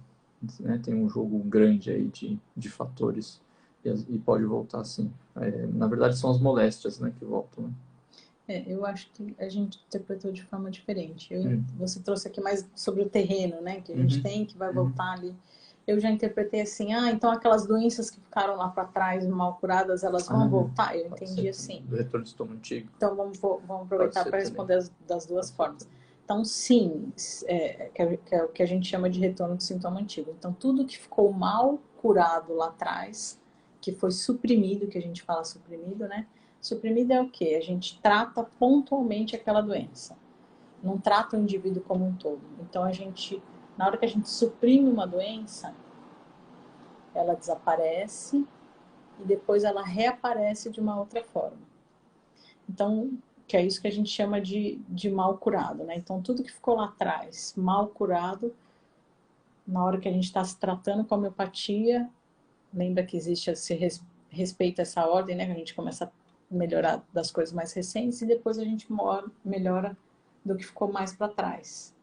né, tem um jogo grande aí de fatores e pode voltar sim. Na verdade são as moléstias, né, que voltam, né? Eu acho que a gente interpretou de forma diferente. Você trouxe aqui mais sobre o terreno, né? Que a gente tem, que vai voltar ali. Eu já interpretei assim, então aquelas doenças que ficaram lá para trás, mal curadas, elas vão voltar? Eu entendi assim. Do retorno de estômago antigo. Então vamos aproveitar para responder das duas formas. Então, sim, que é o que a gente chama de retorno do sintoma antigo. Então, tudo que ficou mal curado lá atrás, que foi suprimido, que a gente fala suprimido, né? Suprimida é o quê? A gente trata pontualmente aquela doença. Não trata o indivíduo como um todo. Então, na hora que a gente suprime uma doença, ela desaparece e depois ela reaparece de uma outra forma. Então, que é isso que a gente chama de mal curado, né? Então, tudo que ficou lá atrás, mal curado, na hora que a gente está se tratando com a homeopatia, lembra que existe respeita essa ordem, né? Que a gente começa a melhorar das coisas mais recentes e depois a gente melhora do que ficou mais para trás.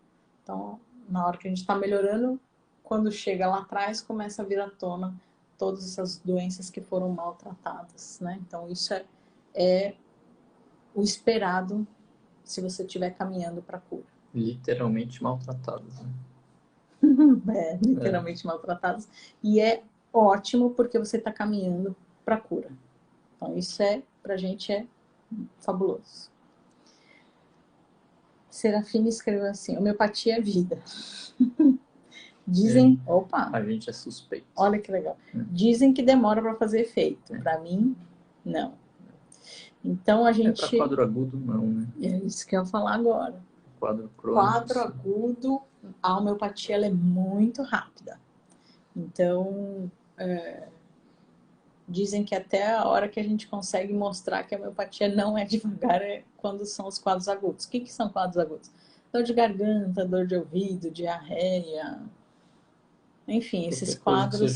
Então, na hora que a gente está melhorando, quando chega lá atrás, começa a vir à tona todas essas doenças que foram maltratadas, né? Então, isso é o esperado se você estiver caminhando para a cura. Literalmente maltratados, né? Literalmente maltratados. E é ótimo porque você está caminhando para a cura. Então, isso pra gente é fabuloso. Serafina escreveu assim: homeopatia é vida. Dizem, opa, a gente é suspeito. Olha que legal. Dizem que demora para fazer efeito. Para mim, não. Então a gente. Para quadro agudo, não, né? É isso que eu ia falar agora. Quadro crônico. Quadro agudo, a homeopatia ela é muito rápida. Então, dizem que até a hora que a gente consegue mostrar que a homeopatia não é devagar é quando são os quadros agudos. O que são quadros agudos? Dor de garganta, dor de ouvido, diarreia. Enfim, esses quadros.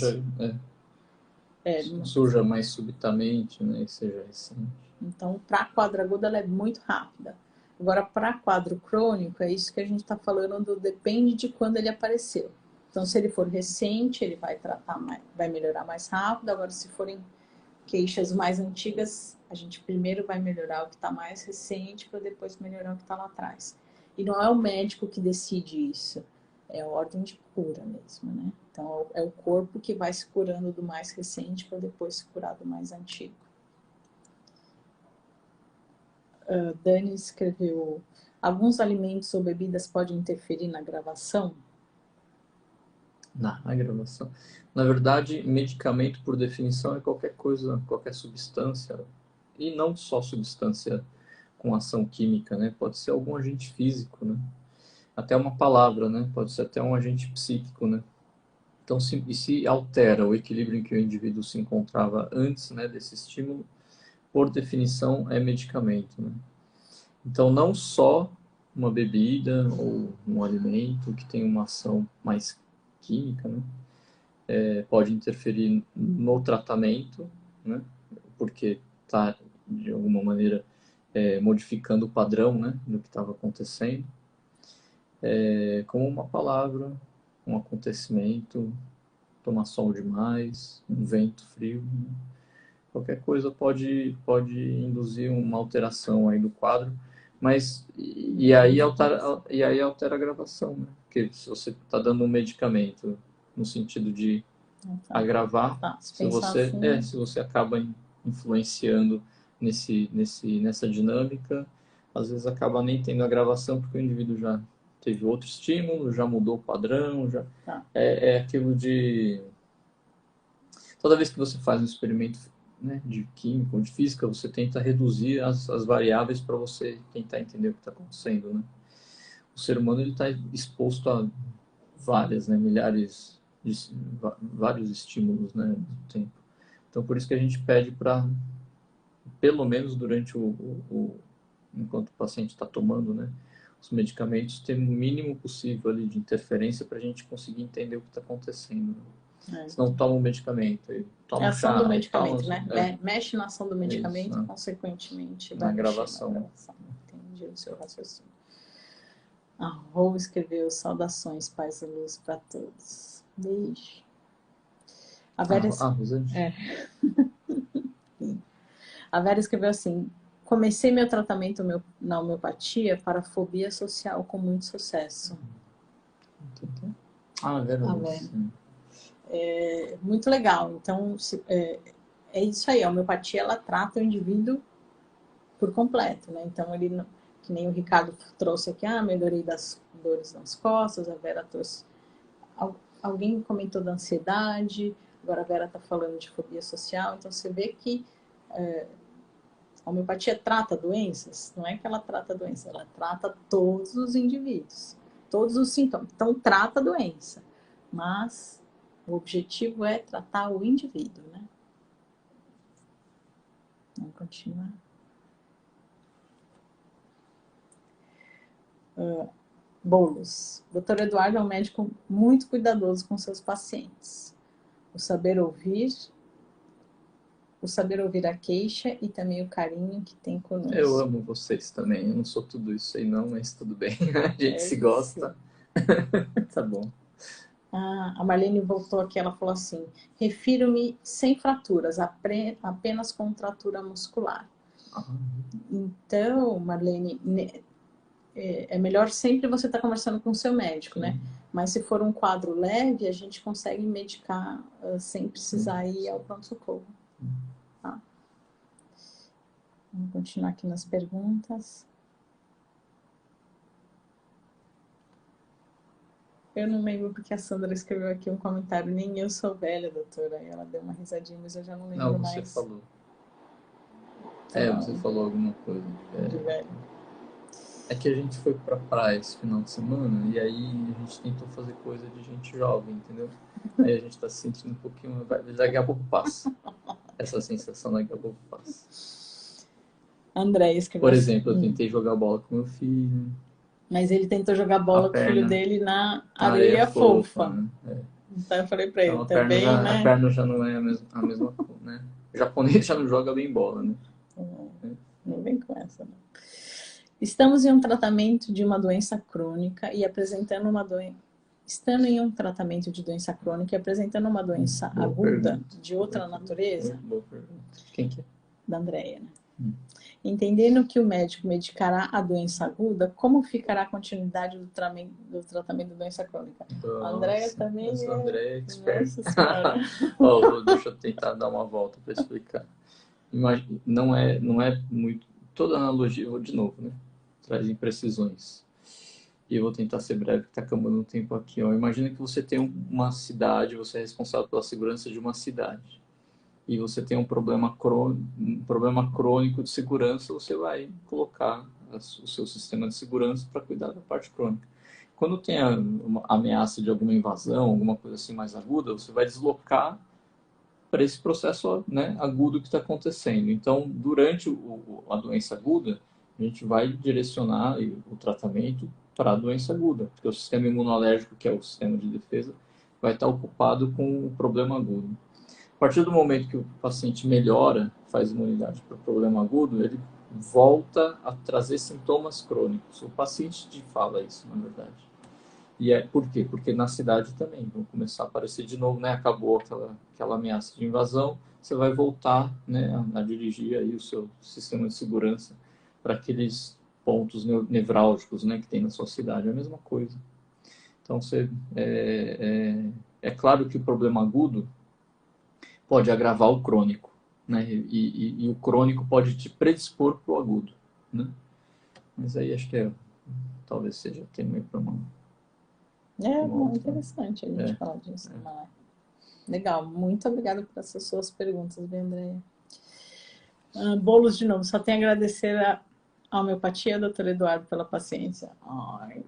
Surja mais subitamente, né? E seja recente. Então, para quadro agudo, ela é muito rápida. Agora, para quadro crônico, é isso que a gente está falando, depende de quando ele apareceu. Então, se ele for recente, ele vai vai melhorar mais rápido. Agora, se forem queixas mais antigas, a gente primeiro vai melhorar o que está mais recente para depois melhorar o que está lá atrás. E não é o médico que decide isso, é a ordem de cura mesmo, né? Então, é o corpo que vai se curando do mais recente para depois se curar do mais antigo. Dani escreveu: alguns alimentos ou bebidas podem interferir na gravação? Na gravação. Na verdade, medicamento, por definição, é qualquer coisa, qualquer substância, e não só substância com ação química, né? Pode ser algum agente físico, né? Até uma palavra, né? Pode ser até um agente psíquico, né? Então, se altera o equilíbrio em que o indivíduo se encontrava antes, né, desse estímulo, por definição, é medicamento, né? Então, não só uma bebida ou um alimento que tem uma ação mais química, né, pode interferir no tratamento, né, porque está, de alguma maneira, modificando o padrão, né, do que estava acontecendo, como uma palavra, um acontecimento, tomar sol demais, um vento frio, né? Qualquer coisa pode induzir uma alteração aí do quadro, mas e aí altera a gravação, né? Porque se você está dando um medicamento no sentido de agravar, se você acaba influenciando nessa dinâmica, às vezes acaba nem tendo agravação porque o indivíduo já teve outro estímulo, já mudou o padrão, já é aquilo de toda vez que você faz um experimento, né, de química ou de física, você tenta reduzir as variáveis para você tentar entender o que está acontecendo, né? O ser humano está exposto a várias, né, milhares de vários estímulos, né, do tempo. Então, por isso que a gente pede para, pelo menos durante enquanto o paciente está tomando, né, os medicamentos, ter o mínimo possível ali de interferência para a gente conseguir entender o que está acontecendo, né? Se não toma um medicamento, toma a ação chá, do medicamento, né? Mexe na ação do medicamento, isso, consequentemente na gravação. Entendi o seu raciocínio. A Rô escreveu: saudações, paz e luz para todos. Beijo. A Vera, a Vera escreveu assim: comecei meu tratamento na homeopatia para fobia social com muito sucesso. Muito legal. Então, é isso aí. A homeopatia, ela trata o indivíduo por completo, né? Então, ele, que nem o Ricardo trouxe aqui, melhorei das dores nas costas, a Vera trouxe... Alguém comentou da ansiedade, agora a Vera está falando de fobia social. Então, você vê que A homeopatia trata doenças? Não é que ela trata doenças, ela trata todos os indivíduos, todos os sintomas. Então, trata a doença, mas o objetivo é tratar o indivíduo, né? Vamos continuar. Boulos. Dr. Eduardo é um médico muito cuidadoso com seus pacientes. O saber ouvir a queixa e também o carinho que tem conosco. Eu amo vocês também. Eu não sou tudo isso aí não, mas tudo bem. A gente se gosta. Tá bom. A Marlene voltou aqui, ela falou assim: refiro-me sem fraturas, apenas com contratura muscular. Então, Marlene, é melhor sempre você estar conversando com o seu médico, né? Mas se for um quadro leve, a gente consegue medicar sem precisar ir ao pronto-socorro. Tá? Vamos continuar aqui nas perguntas. Eu não lembro porque a Sandra escreveu aqui um comentário. Nem eu sou velha, doutora. Aí ela deu uma risadinha, mas eu já não lembro mais. Não, você falou. Você falou alguma coisa. De velho. É que a gente foi pra praia esse final de semana e aí a gente tentou fazer coisa de gente jovem, entendeu? Aí a gente tá se sentindo um pouquinho... Daqui a pouco passa. Essa sensação daqui a pouco passa. André escreveu. Por exemplo, eu tentei jogar bola com meu filho. Mas ele tentou jogar bola com o filho dele na areia fofa. Né? Então eu falei pra ele, então, também, né? A perna já não é a mesma coisa, né? O japonês já não joga bem bola, né? Não vem com essa, não. Estamos em um tratamento de uma doença crônica e apresentando uma doença... Estando em um tratamento de doença crônica e apresentando uma doença aguda de outra natureza... Boa pergunta. Quem que é? Da Andréia, né? Entendendo que o médico medicará a doença aguda, como ficará a continuidade do tratamento da doença crônica? A Andréia também é... Andréia é expert. Deixa eu tentar dar uma volta para explicar. Não é muito... Toda analogia, eu vou de novo, né? Traz imprecisões. E eu vou tentar ser breve, que está acabando o tempo aqui. Ó. Imagina que você tem uma cidade, você é responsável pela segurança de uma cidade. E você tem um problema crônico de segurança, você vai colocar o seu sistema de segurança para cuidar da parte crônica. Quando tem uma ameaça de alguma invasão, alguma coisa assim mais aguda, você vai deslocar para esse processo, né, agudo que está acontecendo. Então, durante a doença aguda, a gente vai direcionar o tratamento para a doença aguda, porque o sistema imunológico, que é o sistema de defesa, vai estar ocupado com o problema agudo. A partir do momento que o paciente melhora, faz imunidade para o problema agudo, ele volta a trazer sintomas crônicos. O paciente te fala isso, na verdade. E por quê? Porque na cidade também vão começar a aparecer de novo, né? Acabou aquela ameaça de invasão, você vai voltar, né, a dirigir aí o seu sistema de segurança para aqueles pontos nevrálgicos, né, que tem na sua cidade. É a mesma coisa. Então, é claro que o problema agudo pode agravar o crônico, né? E o crônico pode te predispor para o agudo, né? Mas aí acho que talvez seja tema para uma... muito interessante a gente falar disso. Legal, muito obrigada por essas suas perguntas, bem, Andréia. Boulos de novo, só tenho a agradecer a homeopatia, doutor Eduardo, pela paciência. Ai.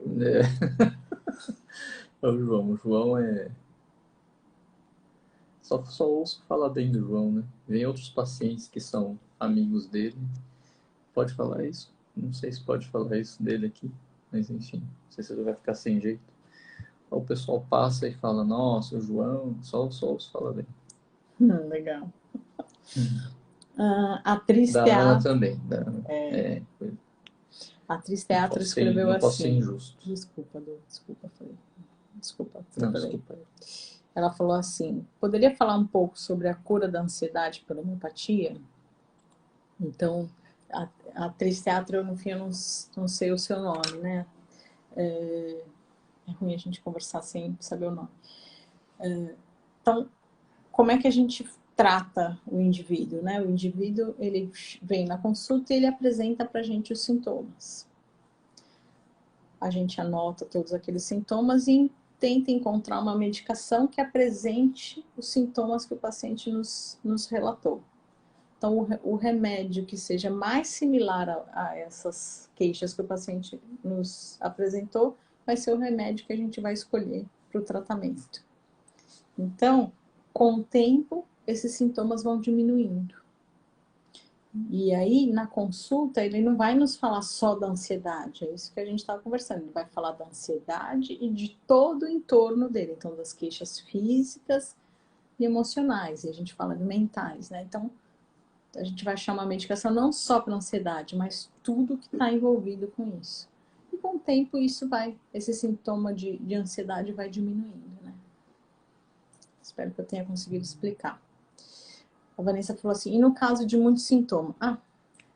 O João é... Só ouço falar bem do João, né? Vem outros pacientes que são amigos dele. Pode falar isso? Não sei se pode falar isso dele aqui, mas enfim, não sei se ele vai ficar sem jeito. O pessoal passa e fala, nossa, o João, só ouço falar bem. Legal. A atriz da teatro... Ana também. A atriz teatro escreveu assim... Não posso ser injusto. Desculpa. Não, desculpa. Ela falou assim, poderia falar um pouco sobre a cura da ansiedade pela homeopatia? Então, a atriz teatro, no fim, eu não sei o seu nome, né? É ruim a gente conversar sem saber o nome. Então, como é que a gente trata o indivíduo, né? O indivíduo, ele vem na consulta e ele apresenta pra gente os sintomas. A gente anota todos aqueles sintomas e tenta encontrar uma medicação que apresente os sintomas que o paciente nos relatou. Então, o remédio que seja mais similar a essas queixas que o paciente nos apresentou, vai ser o remédio que a gente vai escolher para o tratamento. Então, com o tempo, esses sintomas vão diminuindo. E aí, na consulta, ele não vai nos falar só da ansiedade, é isso que a gente estava conversando. Ele vai falar da ansiedade e de todo o entorno dele, então das queixas físicas e emocionais, e a gente fala de mentais, né? Então, a gente vai achar uma medicação não só para ansiedade, mas tudo que está envolvido com isso. E com o tempo, esse sintoma de ansiedade vai diminuindo, né? Espero que eu tenha conseguido explicar. A Vanessa falou assim, e no caso de muitos sintomas?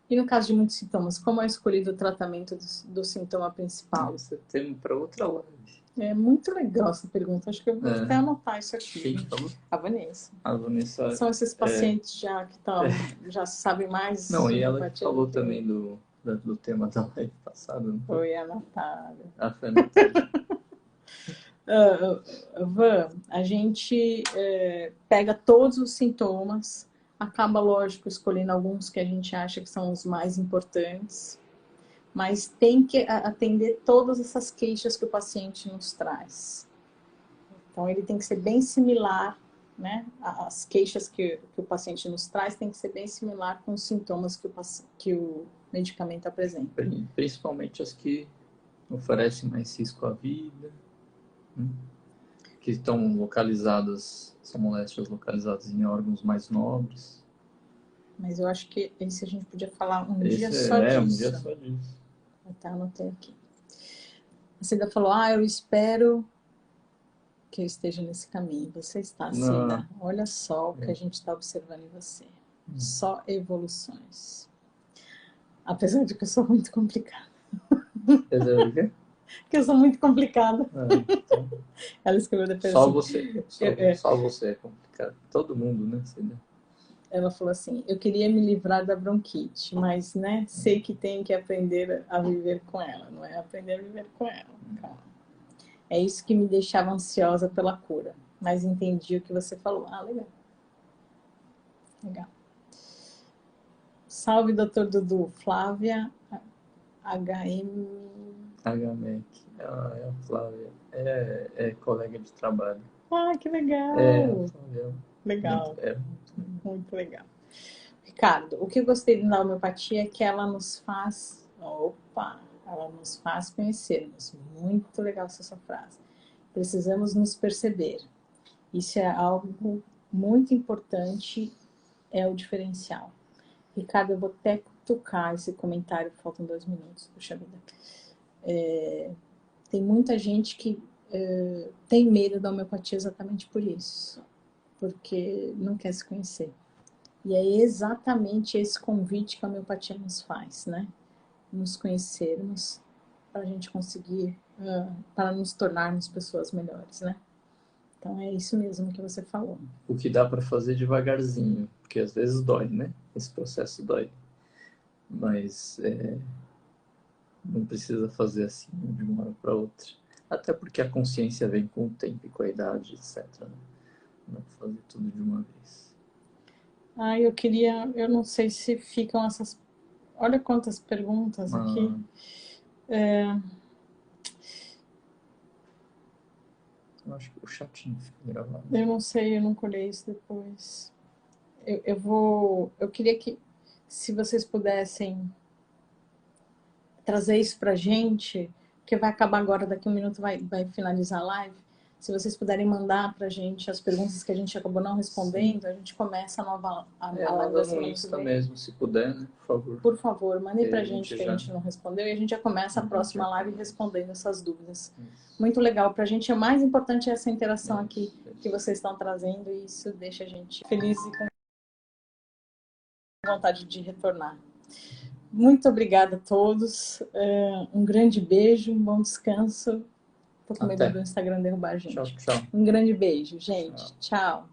E no caso de muitos sintomas, como é escolhido o tratamento do sintoma principal? Isso é tema para outra live. É muito legal essa pergunta. Acho que eu vou até anotar isso aqui. Quem falou? A Vanessa. A Vanessa. São esses pacientes já que já sabem mais. Não, e ela falou também do tema da live passada. Foi a Natália. Foi a Natália. Van, a gente pega todos os sintomas, acaba, lógico, escolhendo alguns que a gente acha que são os mais importantes, mas tem que atender todas essas queixas que o paciente nos traz. Então, ele tem que ser bem similar, né? As queixas que o paciente nos traz tem que ser bem similar com os sintomas que o medicamento apresenta. Principalmente as que oferecem mais risco à vida, né? Que estão localizadas, são moléstias localizadas em órgãos mais nobres. Mas eu acho que esse a gente podia falar um dia só disso. Um dia só disso. Até anotei aqui. A Cida falou, eu espero que eu esteja nesse caminho. Você está, Cida. Olha só o que a gente está observando em você. Só evoluções. Apesar de que eu sou muito complicada. Apesar de quê? Porque eu sou muito complicada. Então, ela escreveu depois só assim, você. Só você é complicado. Todo mundo, né, Cida? Ela falou assim, eu queria me livrar da bronquite, mas, né, sei que tenho que aprender a viver com ela. Não é aprender a viver com ela. Calma. É isso que me deixava ansiosa pela cura. Mas entendi o que você falou. Legal. Legal. Salve, doutor Dudu. Flávia HM... HMEC. É a Flávia. É colega de trabalho. Que legal. Flávia. Legal. Muito legal. Ricardo, o que eu gostei da homeopatia é que ela nos faz... ela nos faz conhecermos. Muito legal essa frase. Precisamos nos perceber. Isso é algo muito importante, é o diferencial. Ricardo, eu vou até tocar esse comentário, faltam 2 minutos, puxa vida. Tem muita gente que tem medo da homeopatia exatamente por isso, porque não quer se conhecer. E é exatamente esse convite que a homeopatia nos faz, né? Nos conhecermos, para a gente conseguir, para nos tornarmos pessoas melhores, né? Então é isso mesmo que você falou. O que dá para fazer devagarzinho, porque às vezes dói, né? Esse processo dói. Mas não precisa fazer assim de uma hora para outra. Até porque a consciência vem com o tempo e com a idade, etc. Né? Não dá para fazer tudo de uma vez. Eu não sei se ficam essas... Olha quantas perguntas aqui. Eu acho que o chatinho fica gravado. Eu não sei, eu não colhei isso depois. Eu queria que, se vocês pudessem trazer isso pra gente, porque vai acabar agora, daqui 1 minuto vai finalizar a live. Se vocês puderem mandar pra gente as perguntas que a gente acabou não respondendo, sim, a gente começa a nova live da semana que vem. Mesmo, se puder, né? Por favor. Por favor, mandem pra gente que a gente não respondeu e a gente já começa a próxima live respondendo essas dúvidas. Isso. Muito legal. Pra gente, o mais importante é essa interação aqui que vocês estão trazendo e isso deixa a gente feliz e com vontade de retornar. Muito obrigada a todos. Um grande beijo, um bom descanso. Tô com medo do Instagram derrubar a gente. Tchau, tchau. Um grande beijo, gente. Tchau.